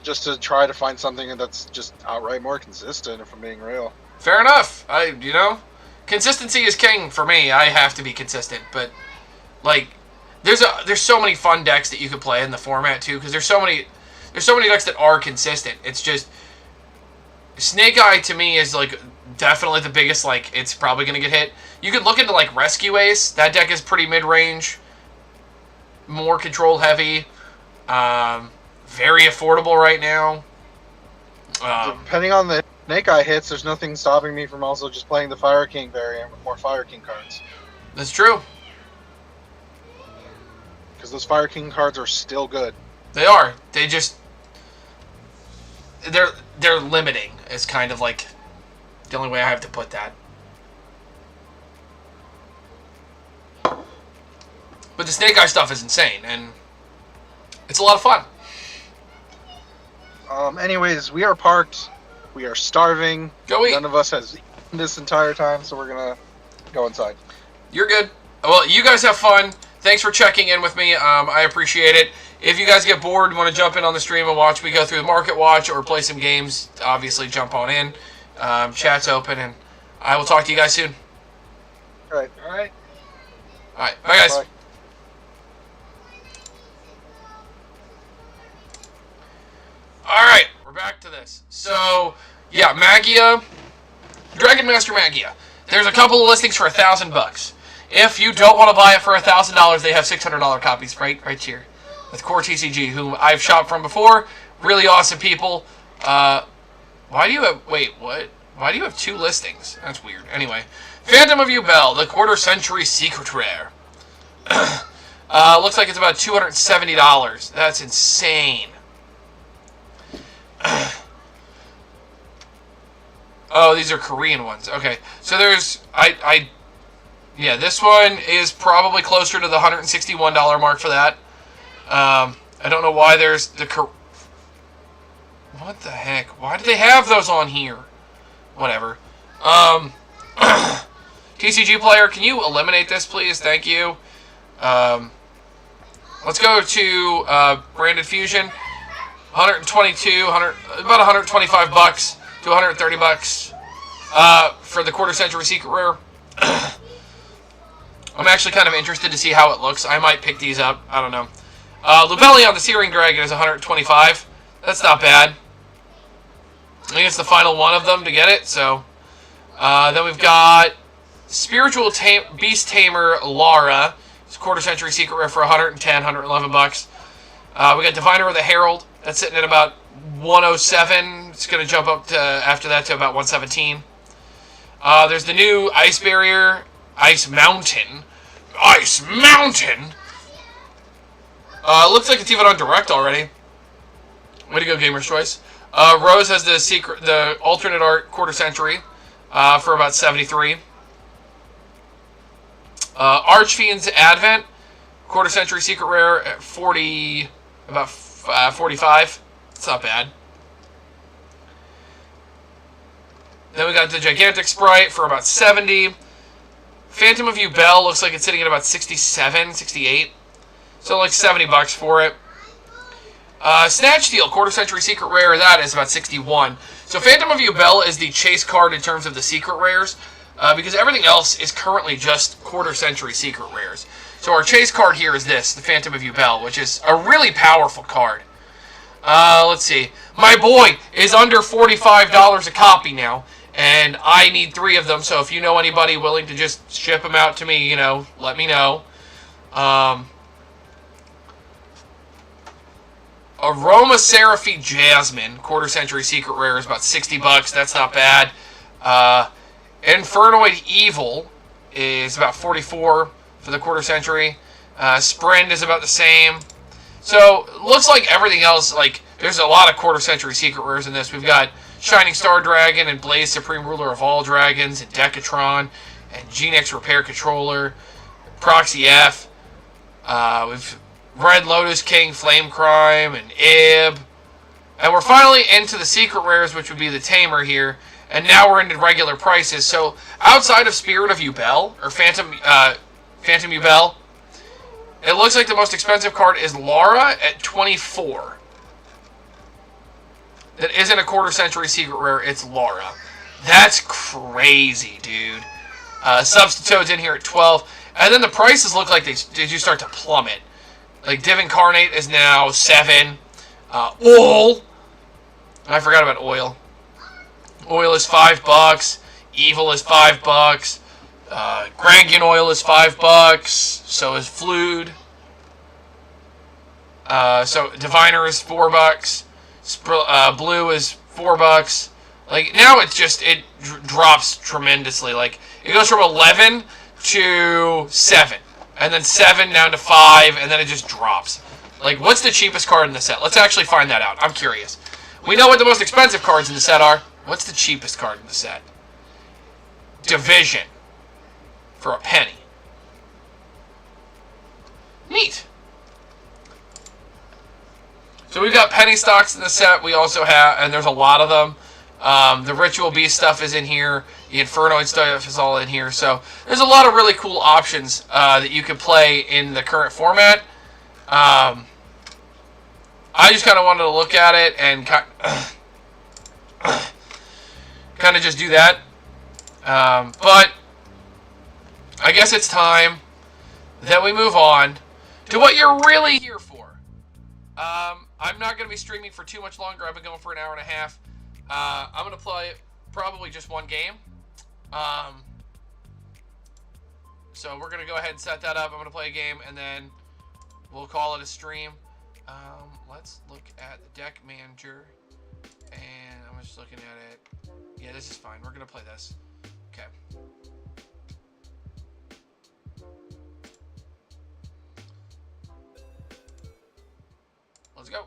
Just to try to find something that's just outright more consistent, if I'm being real. Fair enough. Consistency is king for me. I have to be consistent, but like, there's so many fun decks that you could play in the format too, because there's so many decks that are consistent. It's just Snake Eye to me is like definitely the biggest. Like, it's probably gonna get hit. You could look into like Rescue Ace. That deck is pretty mid range, more control heavy, very affordable right now. Depending on the Snake Eye hits, there's nothing stopping me from also just playing the Fire King variant with more Fire King cards. That's true. Because those Fire King cards are still good. They are. They're limiting. Is kind of like the only way I have to put that. But the Snake Eye stuff is insane, and it's a lot of fun. Anyways, we are parked. We are starving. Go eat. None of us has eaten this entire time, so we're gonna go inside. You're good. Well, you guys have fun. Thanks for checking in with me. I appreciate it. If you guys get bored and want to jump in on the stream and watch me go through the Market Watch or play some games, obviously jump on in. Chat's open, and I will talk to you guys soon. All right. All right. All right. Bye, guys. Bye. All right. We're back to this. So, yeah, Magia. Dragon Master Magia. There's a couple of listings for $1,000. If you don't want to buy it for $1,000, they have $600 copies right here with Core TCG, whom I've shopped from before. Really awesome people. Why do you have... Wait, what? Why do you have two listings? That's weird. Anyway. Phantom of Ubel, the quarter-century secret rare. Looks like it's about $270. That's insane. Oh, these are Korean ones. Okay. So there's... Yeah, this one is probably closer to the $161 mark for that. I don't know why there's the... What the heck? Why do they have those on here? Whatever. TCG player, can you eliminate this, please? Thank you. Let's go to Branded Fusion. 122, about $125 to $130 for the quarter-century secret rare. I'm actually kind of interested to see how it looks. I might pick these up. I don't know. Lubellion, the Searing Dragon, is $125. That's not bad. I think it's the final one of them to get it. So then we've got Spiritual Beast Tamer Lara. It's a quarter-century secret rare for $110, $111. We got Diviner of the Herald. That's sitting at about 107. It's going to jump up to after that to about 117. There's the new Ice Barrier, Ice Mountain. Ice Mountain. Looks like it's even on direct already. Way to go, Gamer's Choice. Rose has the alternate art quarter century for about 73. Archfiend's Advent quarter century secret rare at 40, about 45. It's not bad. Then we got the Gigantic Sprite for about 70. Phantom of You Bell looks like it's sitting at about 67, 68. So like $70 for it. Snatch Steal, quarter century secret rare, that is about 61. So Phantom of You Bell is the chase card in terms of the secret rares, because everything else is currently just quarter century secret rares. So our chase card here is this, the Phantom of You Bell, which is a really powerful card. Let's see. My boy is under $45 a copy now, and I need 3 of them, so if you know anybody willing to just ship them out to me, let me know. Aromatherapy Jasmine, quarter century secret rare, is about $60. That's not bad. Infernoid Evil is about 44 for the quarter century. Sprint is about the same. So looks like everything else, like there's a lot of quarter century secret rares in this. We've got Shining Star Dragon and Blaze Supreme Ruler of All Dragons and Decatron and GeneX Repair Controller, Proxy F. We've Red Lotus King, Flame Crime, and Ib. And we're finally into the secret rares, which would be the Tamer here. And now we're into regular prices. So outside of Spirit of You Bell, or Phantom You Bell, it looks like the most expensive card is Lara at 24. That isn't a quarter century secret rare, it's Lara. That's crazy, dude. Substitute's in here at 12. And then the prices look like they just start to plummet. Like Div Incarnate is now 7. Oil. I forgot about Oil. Oil is $5. Evil is $5. Grangian Oil is $5. So is Fluid. So Diviner is $4. Blue is $4. Like now it drops tremendously. Like it goes from 11 to 7. And then 7 down to 5, and then it just drops. Like, what's the cheapest card in the set? Let's actually find that out. I'm curious. We know what the most expensive cards in the set are. What's the cheapest card in the set? Division. For a penny. Neat. So we've got penny stocks in the set. We also have, and there's a lot of them. The Ritual Beast stuff is in here. The Infernoid stuff is all in here. So there's a lot of really cool options that you can play in the current format. I just kind of wanted to look at it and kind of just do that. But I guess it's time that we move on to what you're really here for. I'm not going to be streaming for too much longer. I've been going for an hour and a half. I'm going to play probably just one game. So we're going to go ahead and set that up. I'm going to play a game, and then we'll call it a stream. Let's look at the deck manager, and I'm just looking at it. Yeah, this is fine. We're going to play this. Okay. Let's go.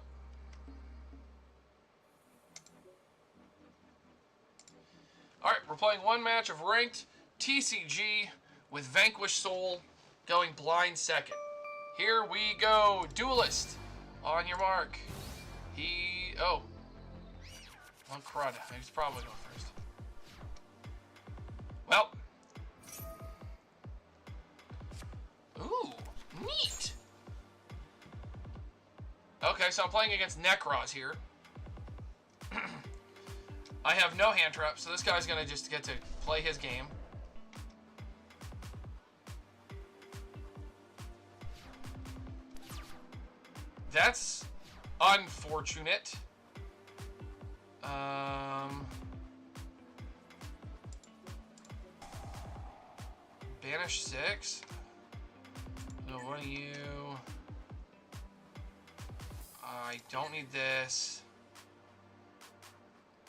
Alright, we're playing one match of ranked TCG with Vanquished Soul going blind second. Here we go. Duelist. On your mark. Oh, crud. He's probably going first. Well. Ooh, neat. Okay, so I'm playing against Necros here. I have no hand trap, so this guy's going to just get to play his game. That's unfortunate. Banish 6. No, what are you? I don't need this.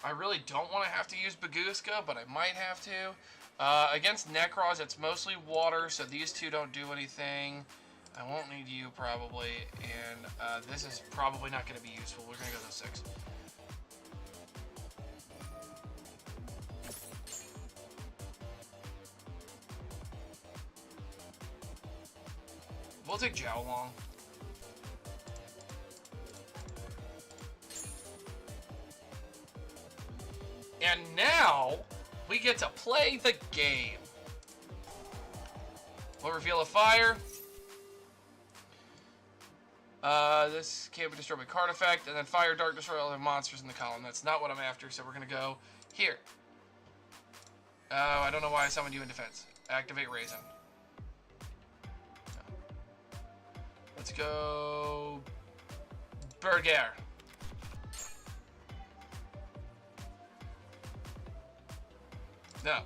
I really don't want to have to use Baguska, but I might have to. Against Necros, it's mostly water, so these two don't do anything. I won't need you, probably, and this is probably not going to be useful. We're going to go to 6. We'll take Jow Long. And now, we get to play the game. We'll reveal a fire. This can't be destroyed by card effect, and then fire, dark, destroy all the monsters in the column. That's not what I'm after, so we're going to go here. I don't know why I summoned you in defense. Activate Raisin. No. Let's go... Burger. No.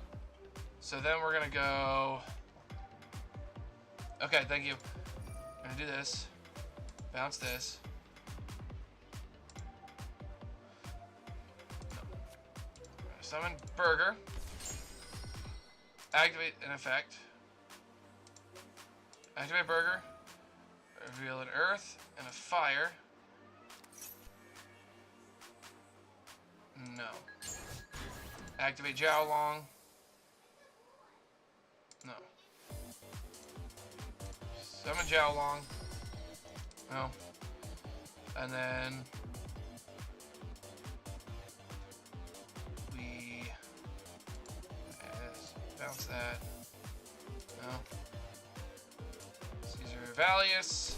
So then we're going to go... Okay, thank you. I'm going to do this. Bounce this. No. Summon Burger. Activate an effect. Activate Burger. Reveal an Earth and a Fire. No. Activate Jow Long. No. Summon Jow Long. No. And then we bounce that. No. Caesar Valius.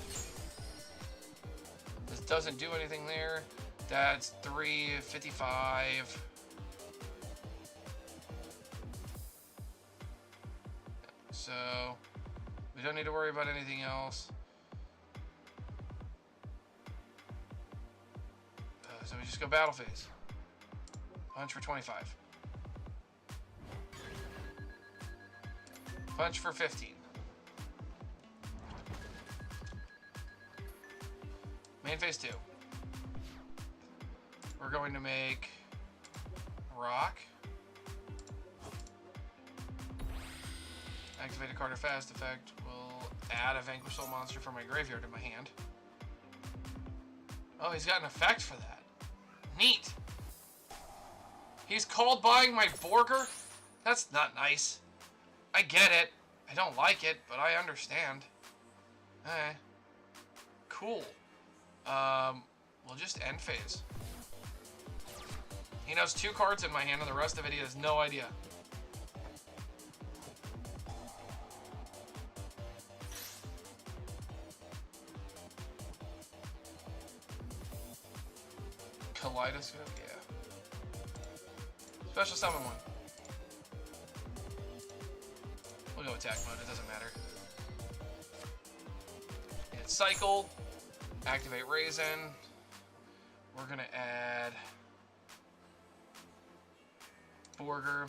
This doesn't do anything there. That's 355. So we don't need to worry about anything else. So we just go battle phase. Punch for 25. Punch for 15. Main phase 2. We're going to make rock. Activate a card or fast effect. We'll add a Vanquish Soul monster from my graveyard to my hand. Oh, he's got an effect for that. Neat. He's called buying my Borger? That's not nice. I get it. I don't like it, but I understand. Eh. Cool. We'll just end phase. He knows 2 cards in my hand, and the rest of it he has no idea. Kaleidoscope, yeah. Special summon 1. We'll go attack mode, it doesn't matter. Hit cycle. Activate Raisin. We're gonna add Borger.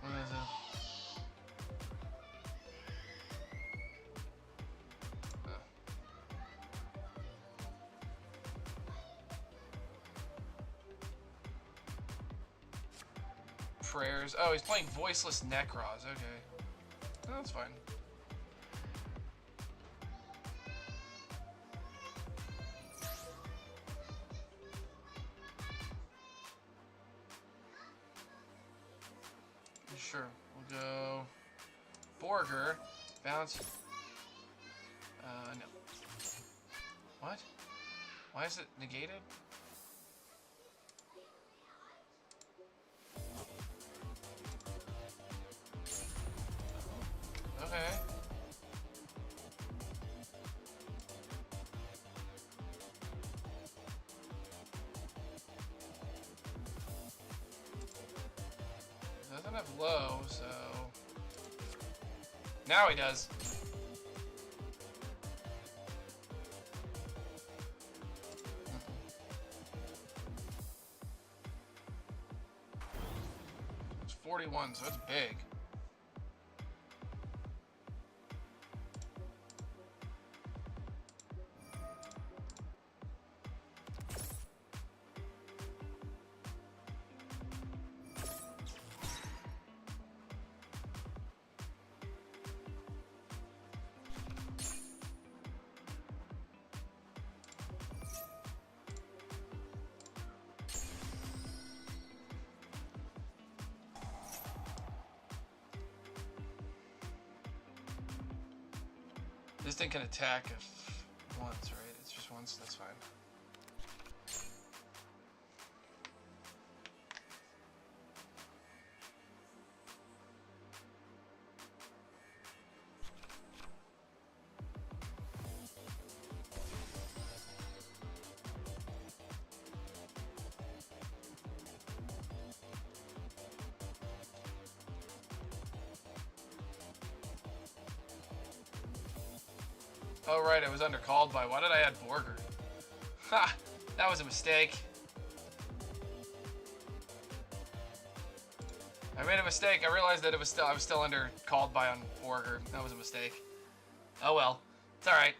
What is it? Prayers. Oh, he's playing Voiceless Necros. Okay. Oh, that's fine. Sure. We'll go Borger. Bounce. No. What? Why is it negated? Okay. Doesn't have low, so... Now he does. It's 41, so it's big. This thing can attack once, right? It's just once, that's fine. Oh right, I was undercalled by. Why did I add Borger? Ha! That was a mistake. I made a mistake. I realized that I was still undercalled by on Borger. That was a mistake. Oh well. It's alright.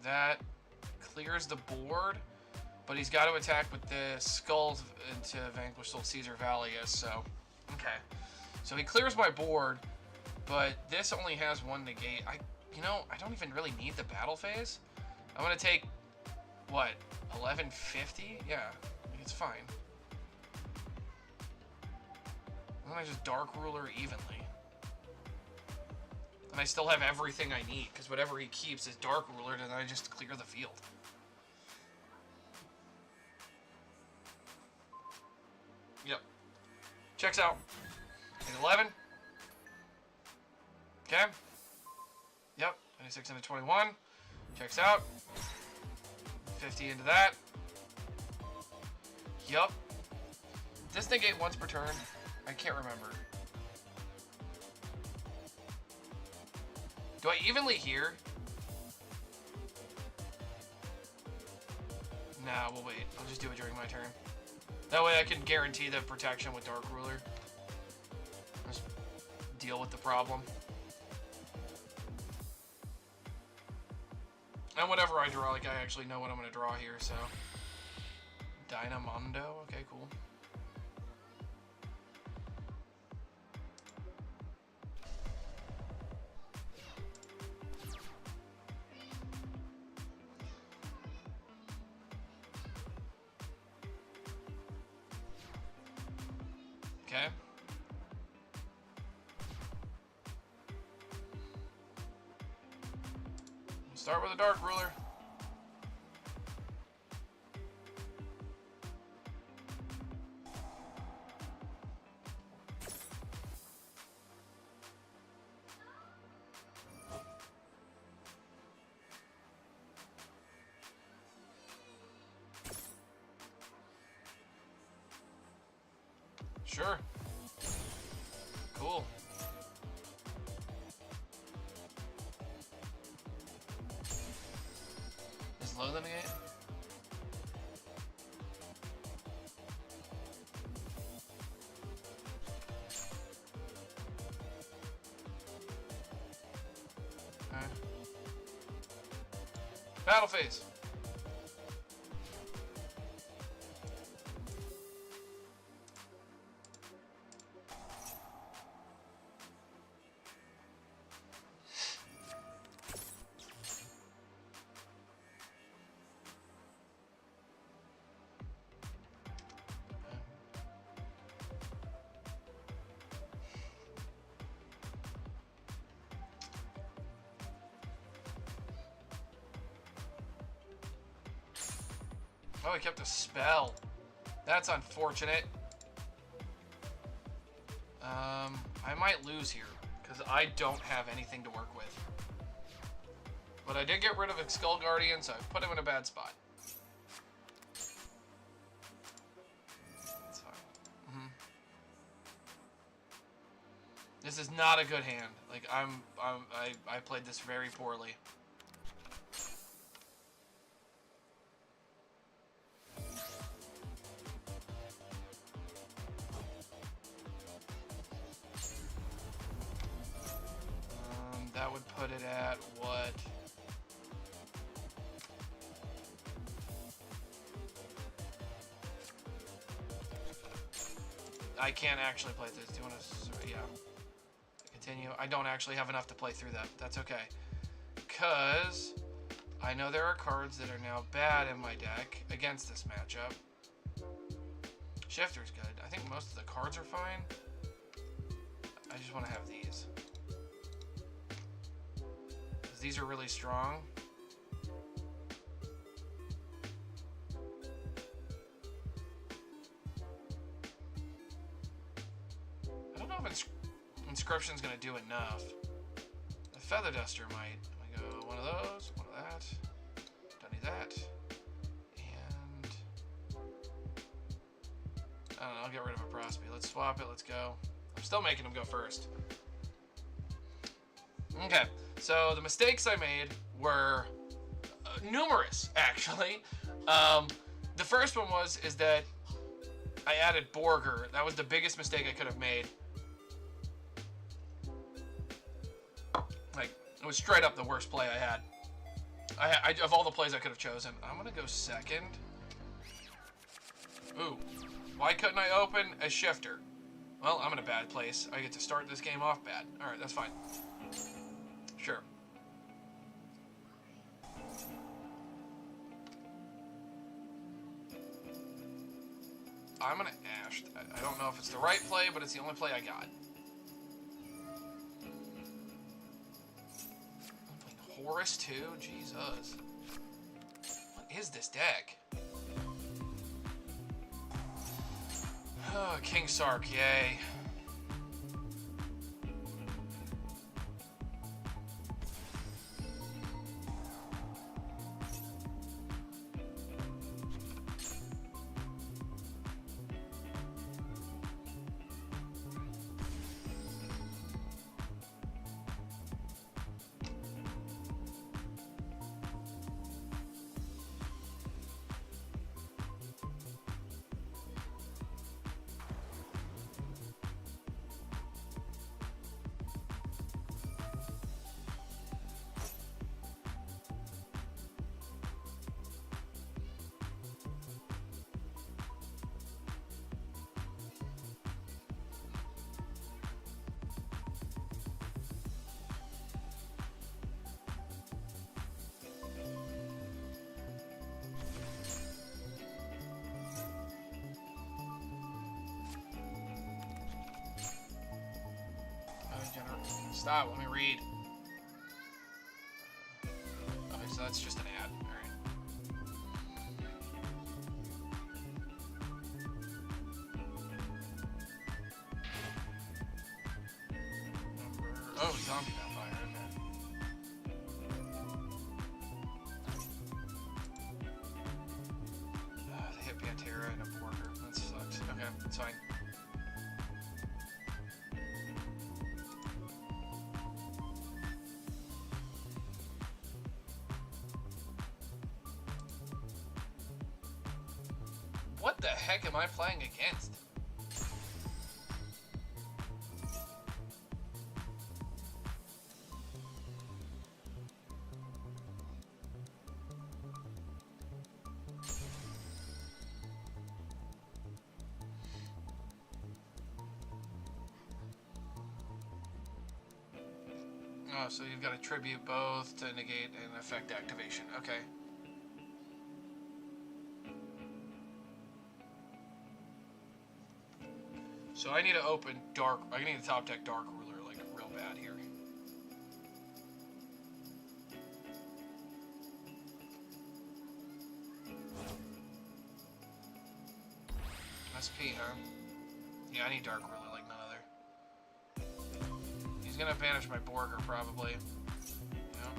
That clears the board. But he's got to attack with the skulls to vanquish Soul Caesar Valius, so... Okay. So he clears my board, but this only has one negate. You know, I don't even really need the battle phase. I'm going to take, what, 1150? Yeah, it's fine. And then I just Dark Ruler evenly. And I still have everything I need, because whatever he keeps is Dark Ruler, and then I just clear the field. Yep. Checks out. 11. Okay. Yep. 26 into 21. Checks out. 50 into that. Yup. This negate once per turn? I can't remember. Do I evenly hear? Nah, we'll wait. I'll just do it during my turn. That way I can guarantee the protection with Dark Ruler. Just deal with the problem. And whatever I draw, like, I actually know what I'm going to draw here, so... Dynamondo? Okay, cool. Okay. We'll start with a Dark Ruler. Sure. Cool. Is low the negate? Okay. Battle phase. Oh, he kept a spell. That's unfortunate. I might lose here, because I don't have anything to work with. But I did get rid of a Skull Guardian, so I put him in a bad spot. That's fine. This is not a good hand. Like, I played this very poorly. That would put it at what? I can't actually play this. Do you want to? Yeah. Continue. I don't actually have enough to play through that. That's okay. Because I know there are cards that are now bad in my deck against this matchup. Shifter's good. I think most of the cards are fine. I just want to have these. Because these are really strong. I don't know if Inscription's going to do enough. The Feather Duster might. I go one of those, one of that. Don't need that. And I don't know, I'll get rid of a Prosby. Let's swap it, let's go. I'm still making him go first. Okay, so the mistakes I made were numerous, actually. The first one is that I added Borger. That was the biggest mistake I could have made. Like, it was straight up the worst play I had. Of all the plays I could have chosen, I'm gonna go second. Ooh, why couldn't I open a shifter? Well, I'm in a bad place. I get to start this game off bad. All right, that's fine. Sure. I'm gonna Ash. I don't know if it's the right play, but it's the only play I got. Horus too? Jesus. What is this deck? Oh, King Sark, yay. Stop, let me read. Okay, so that's just an ad. Alright. Oh, zombie vampire, okay. They hit Pantera and a Borger. That sucks. Okay, it's fine. What the heck am I playing against? Oh, so you've got to tribute both to negate and effect activation. Okay. So I need to open Dark. I need to top deck Dark Ruler like real bad here. SP, huh? Yeah, I need Dark Ruler like none other. He's gonna banish my Borger probably. Yeah.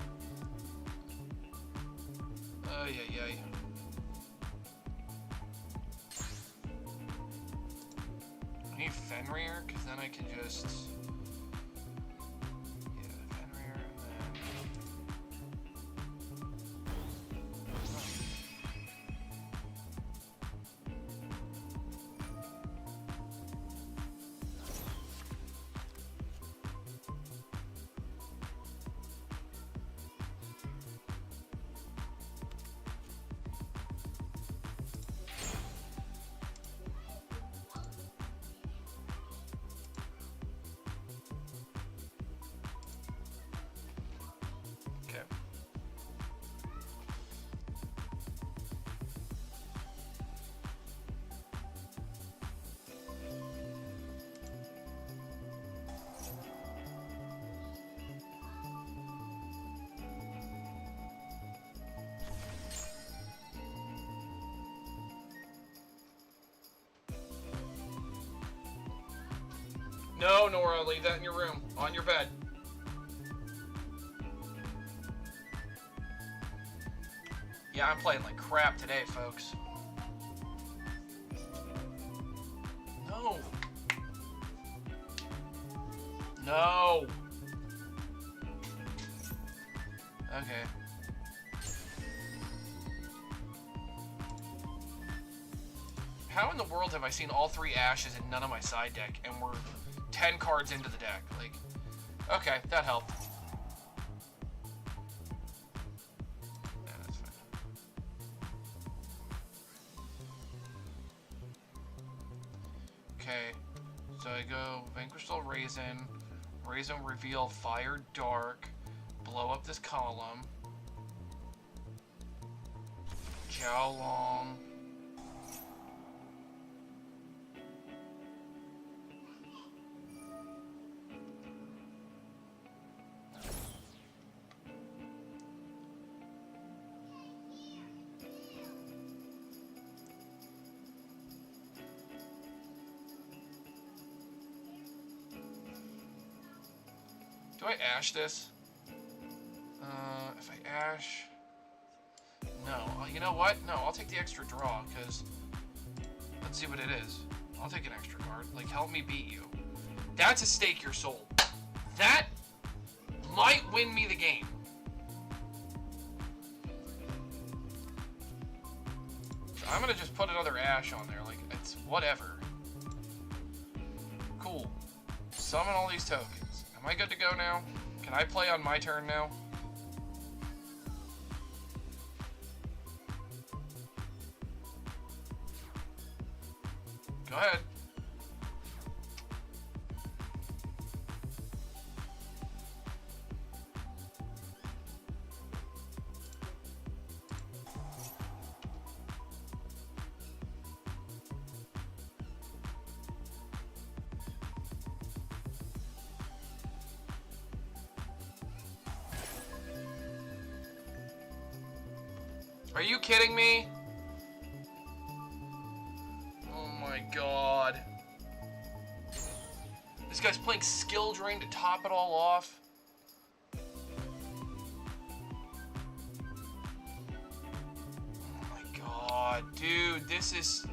Oh yeah. I need Fenrir, because then I can just... Yeah, Fenrir, and then... No, Nora, leave that in your room. On your bed. Yeah, I'm playing like crap today, folks. No. No. Okay. How in the world have I seen all 3 ashes and none of my side deck, and we're 10 cards into the deck? Like, okay, that helped. Yeah, that's fine. Okay, so I go Vanquish the Raisin, Raisin reveal Fire Dark, blow up this column, Jiao Long. Do I ash this? If I ash... No. You know what? No, I'll take the extra draw, because... Let's see what it is. I'll take an extra card. Like, help me beat you. That's a stake your soul. That might win me the game. So I'm gonna just put another ash on there. Like, it's whatever. Cool. Summon all these tokens. Am I good to go now? Can I play on my turn now? Go ahead. Are you kidding me? Oh my god. This guy's playing Skill Drain to top it all off. Oh my god, dude, this is...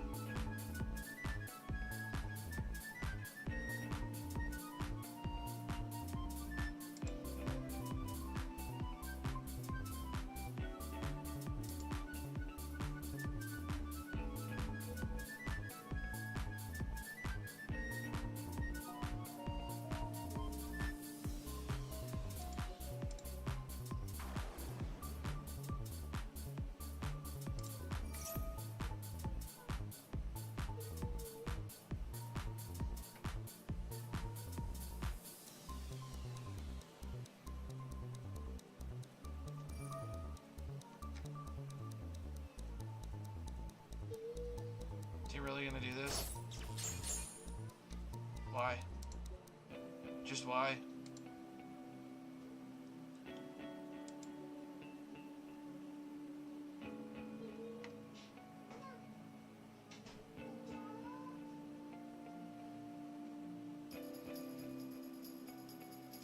Is he really gonna do this? Why? Just why?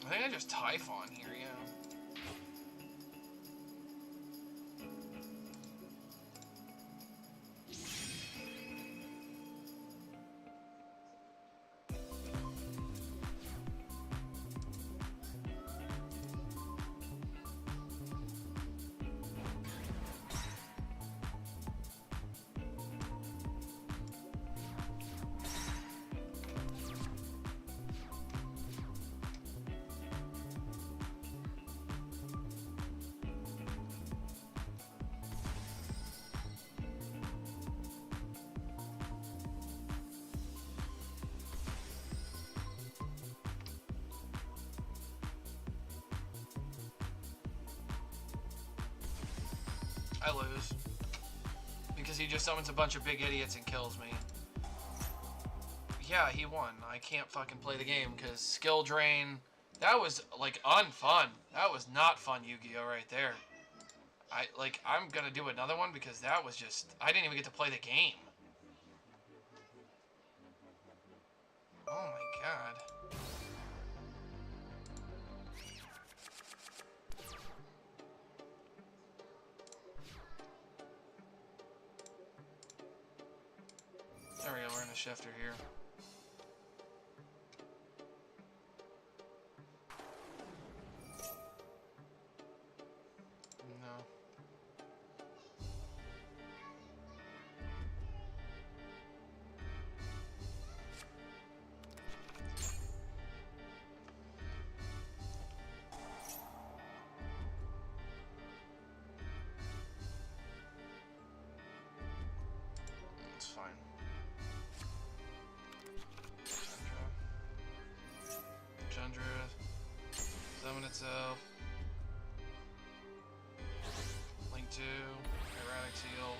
I think I just Typhon here, yeah. I lose. Because he just summons a bunch of big idiots and kills me. Yeah, he won. I can't fucking play the game because Skill Drain... That was, like, unfun. That was not fun, Yu-Gi-Oh! Right there. I'm gonna do another one because that was just... I didn't even get to play the game. Oh my god. a shifter here. No. It's fine. Chandra. Summon itself. Link 2. Erratic Seal.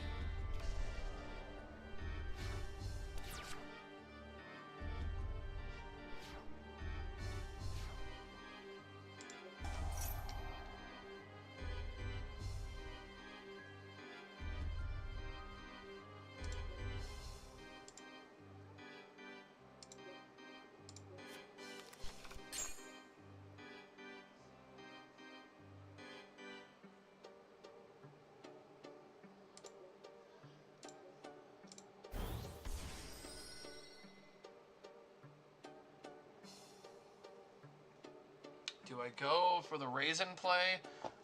Do I go for the Raisin play,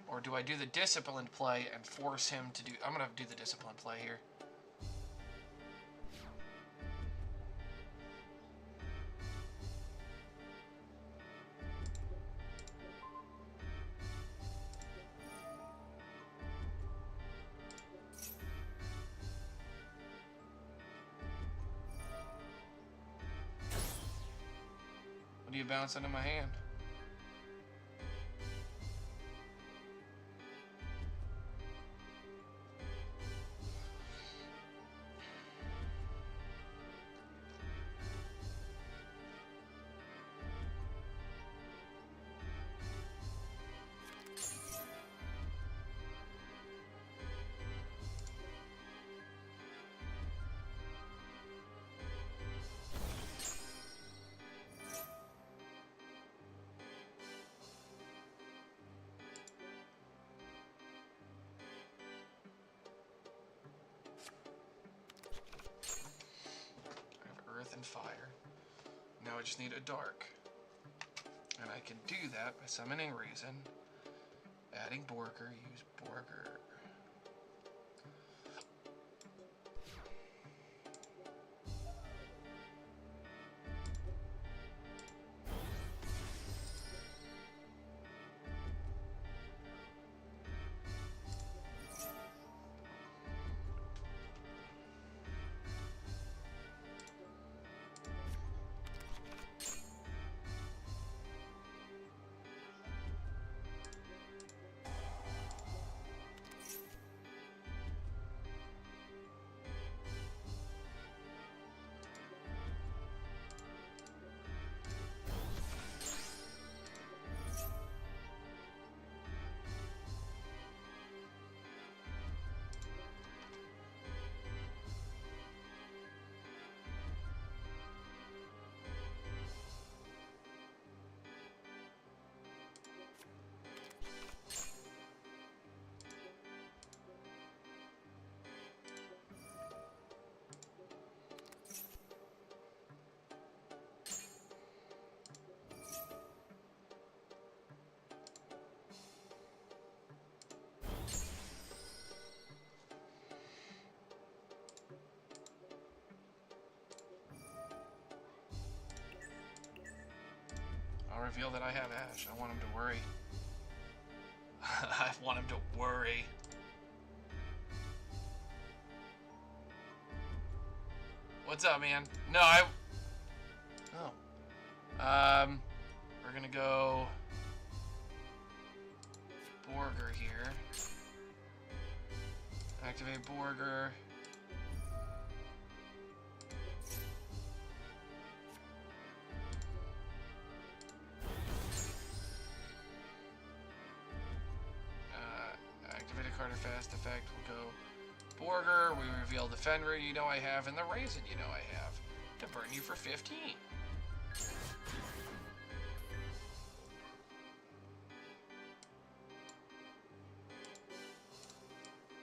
or do I do the Disciplined play and force him to do... I'm going to do the Disciplined play here. What do you bounce into my hand? Earth and fire. Now I just need a dark. And I can do that by summoning Raisin, adding Borger, use Borger. I'll reveal that I have Ash. I want him to worry. I want him to worry. What's up, man? No, Oh. We're gonna go... Borger here. Activate Borger. Activate a card or fast effect. We'll go Borger. We reveal the Fenrir you know I have, and the Raisin you know I have. To burn you for 15.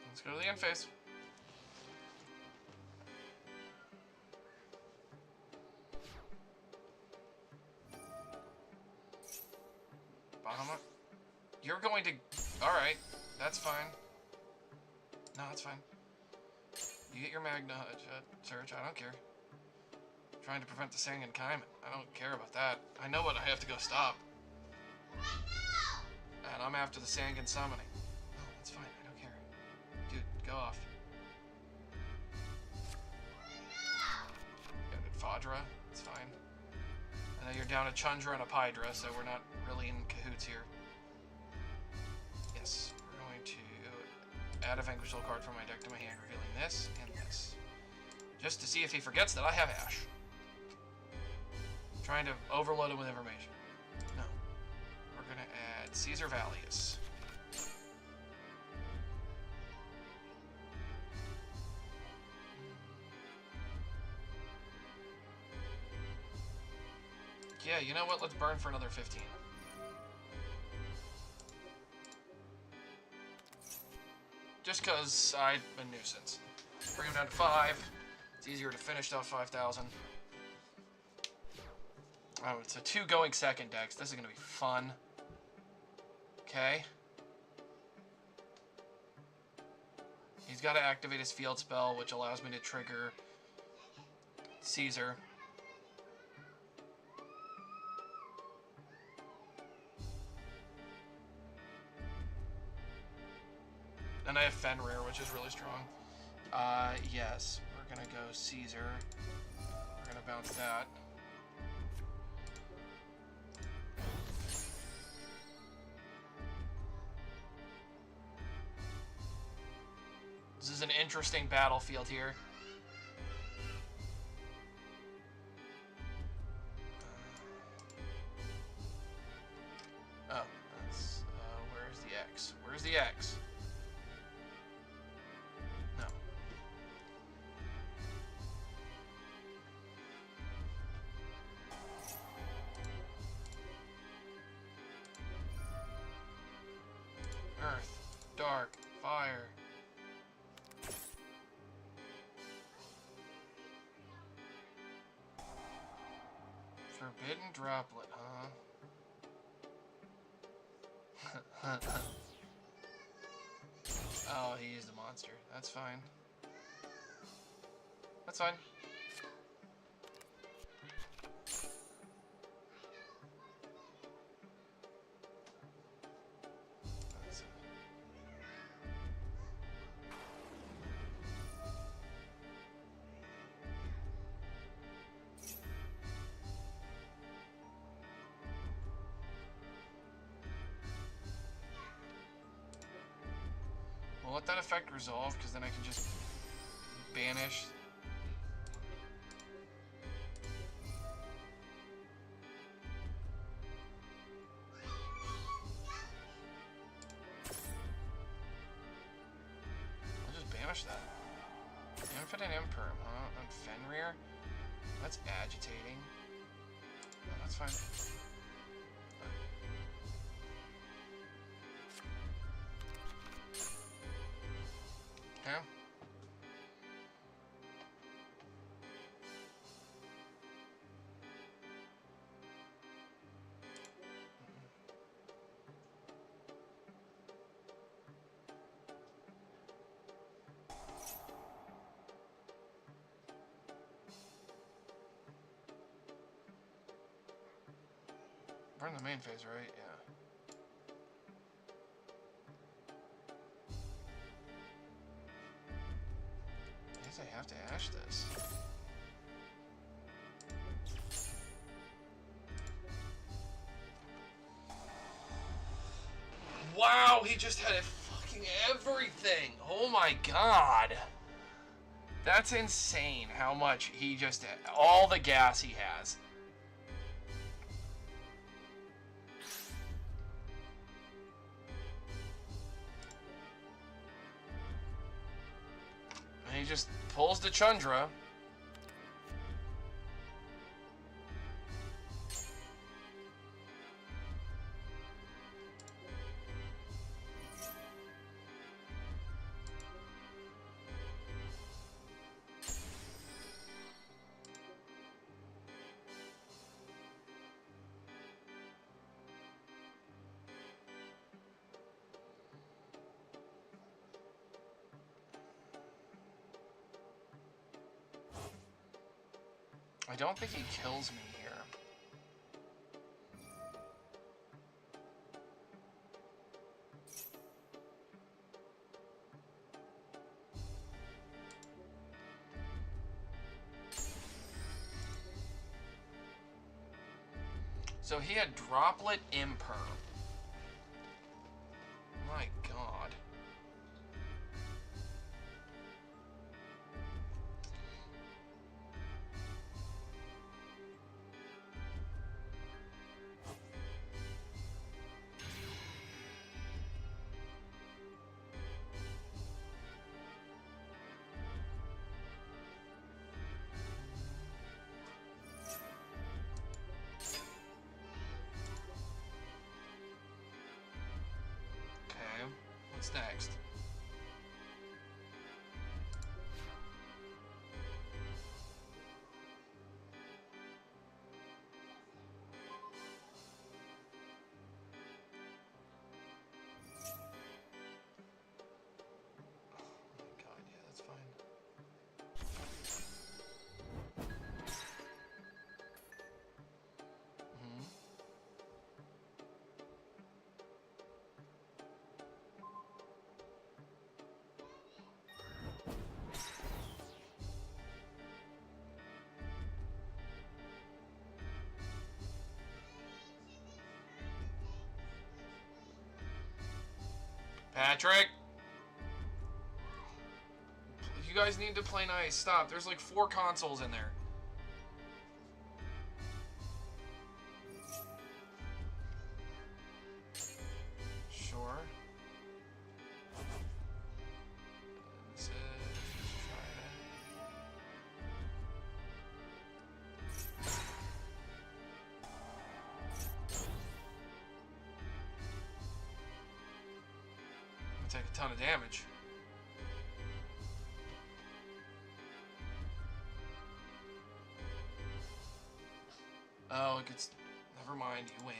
Let's go to the end phase. you're going to... Alright, that's fine. No, that's fine. You get your Magna search, I don't care. Trying to prevent the Sangan Kaiman. I don't care about that. I know what I have to go stop. And I'm after the Sangan summoning. No, that's fine, I don't care. Dude, go off. Fadra, it's fine. I know you're down a Chundra and a Pydra, so we're not really in cahoots here. Yes, we're going to add a Vanquish Soul card from my deck to my hand, revealing this and this. Just to see if he forgets that I have Ash. Trying to overload him with information. No. We're going to add Caesar Valius. Yeah, you know what? Let's burn for another 15. Just because I'm a nuisance. Bring him down to 5. It's easier to finish off 5,000. Oh, it's a 2 going second dex. This is going to be fun. Okay. He's got to activate his field spell, which allows me to trigger Caesar. And I have Fenrir, which is really strong. Yes. We're gonna go Caesar. We're gonna bounce that. This is an interesting battlefield here. Oh, that's... where's the X? Where's the X? No. Earth, dark, fire. Forbidden droplet, huh? Oh, he used a monster. That's fine. That's fine. We'll let that effect resolve, because then I can just banish. I'll just banish that. Infinite Imperm, huh? On Fenrir? That's agitating. No, that's fine. Yeah. We're in the main phase, right? Yeah. I guess I have to ash this. Wow, he just had it fucking everything. Oh my god. That's insane how much he just had. All the gas he has. And he just pulls the Chundra. I don't think he kills me here. So he had Droplet Imperm. My god. Okay, what's next? Oh my god, yeah, that's fine. Mhm. Patrick! You guys need to play nice. Stop. There's like 4 consoles in there. Sure. That's it. Let's try it. Take a ton of damage. Oh, it gets... Never mind, you win.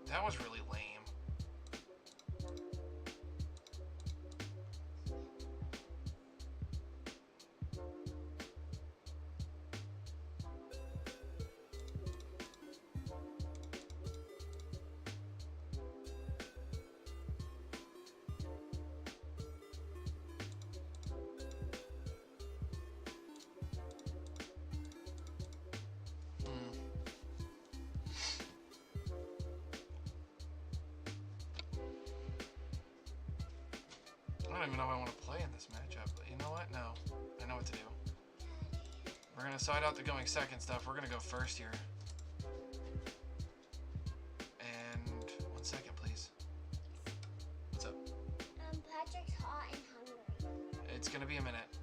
That was really lame. I don't even know if I want to play in this matchup, but you know what? No. I know what to do. We're going to side out the going second stuff. We're going to go first here. And 1 second, please. What's up? Patrick's hot and hungry. It's going to be a minute.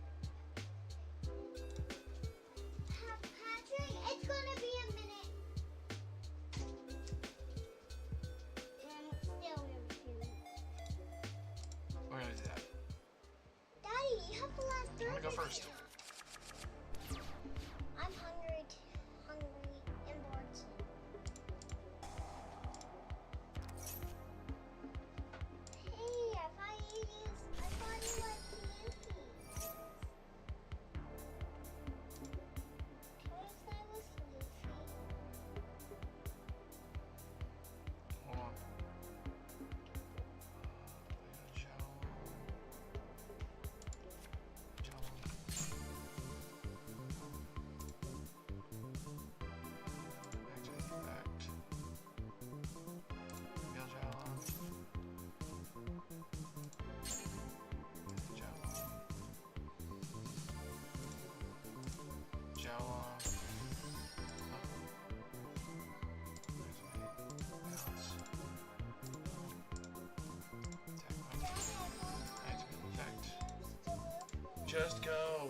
Patrick, it's gonna be a minute. And still we have a few minutes. We're going to do that. Daddy, you have the last I'm going to go 30 first. I'm hungry and bored. Hey, I thought you liked Yuki. What if that was Luffy? Hold on. Just go.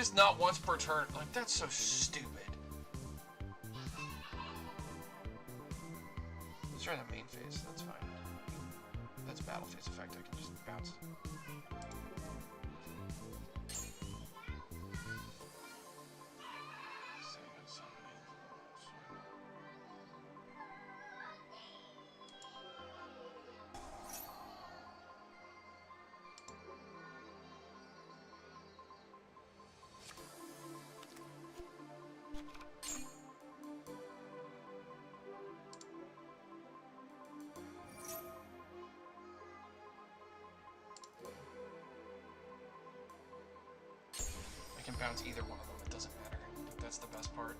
just not once per turn. Like, that's so stupid. Let's try the main phase. That's fine. That's battle phase effect. I can just bounce. I can bounce either one of them, it doesn't matter. That's the best part.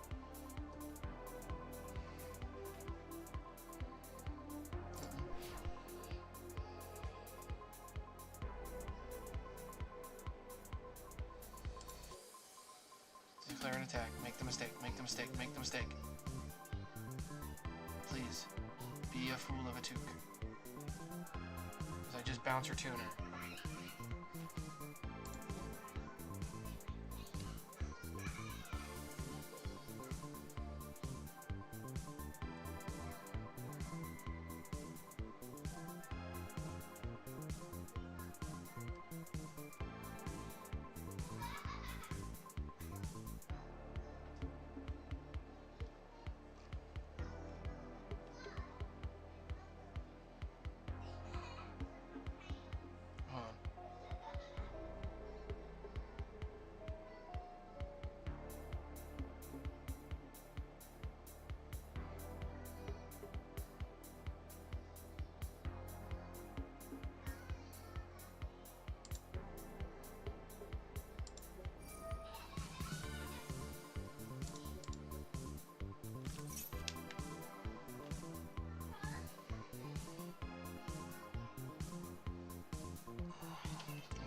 Declare an attack. Make the mistake, make the mistake, make the mistake. Please, be a fool of a toque. Because I just bounce her tuner.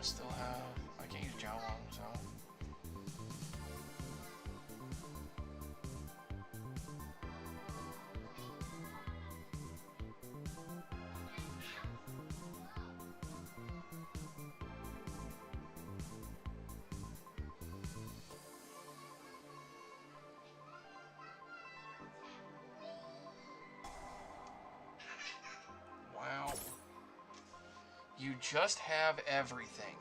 Still have, I can't use Jowlong, so. Wow. You just have everything.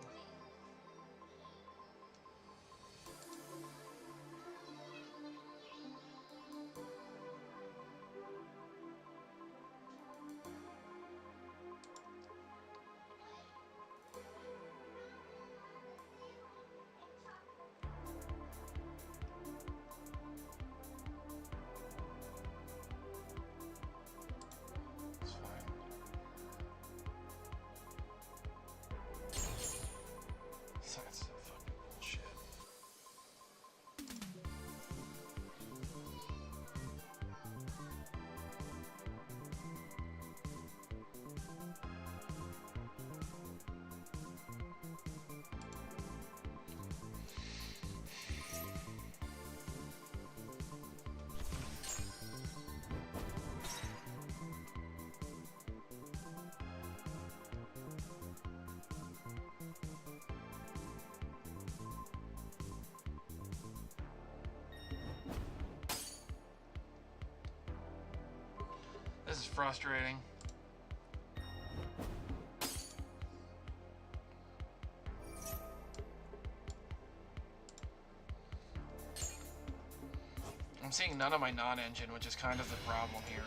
This is frustrating. I'm seeing none of my non-engine, which is kind of the problem here.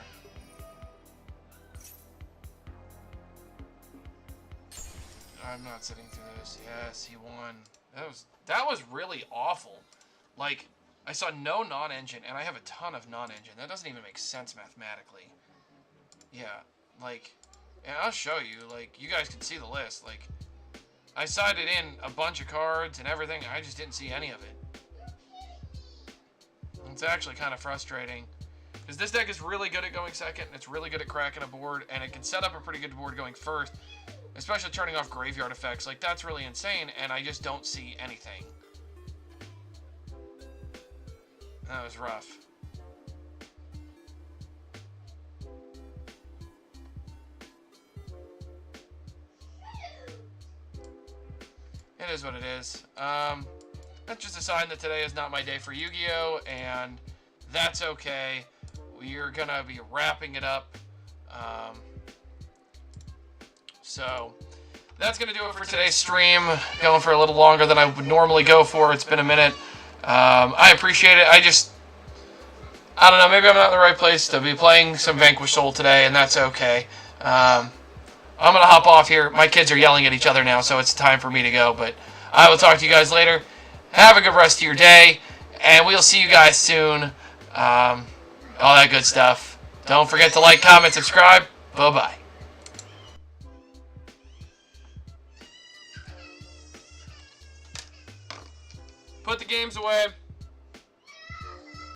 I'm not sitting through this. Yes, he won. That was really awful. Like, I saw no non-engine, and I have a ton of non-engine. That doesn't even make sense mathematically. Yeah, like, and I'll show you, like, you guys can see the list, like, I sided in a bunch of cards and everything, I just didn't see any of it. It's actually kind of frustrating, because this deck is really good at going second, and it's really good at cracking a board, and it can set up a pretty good board going first, especially turning off graveyard effects, like, that's really insane, and I just don't see anything. That was rough. It is what it is. that's just a sign that today is not my day for Yu-Gi-Oh! And that's okay. We're going to be wrapping it up. So that's going to do it for today's stream. Going for a little longer than I would normally go for. It's been a minute. I appreciate it. I don't know, maybe I'm not in the right place to be playing some Vanquish Soul today, and that's okay. I'm going to hop off here. My kids are yelling at each other now, so it's time for me to go. But I will talk to you guys later. Have a good rest of your day, and we'll see you guys soon. All that good stuff. Don't forget to like, comment, subscribe. Bye-bye. Put the games away.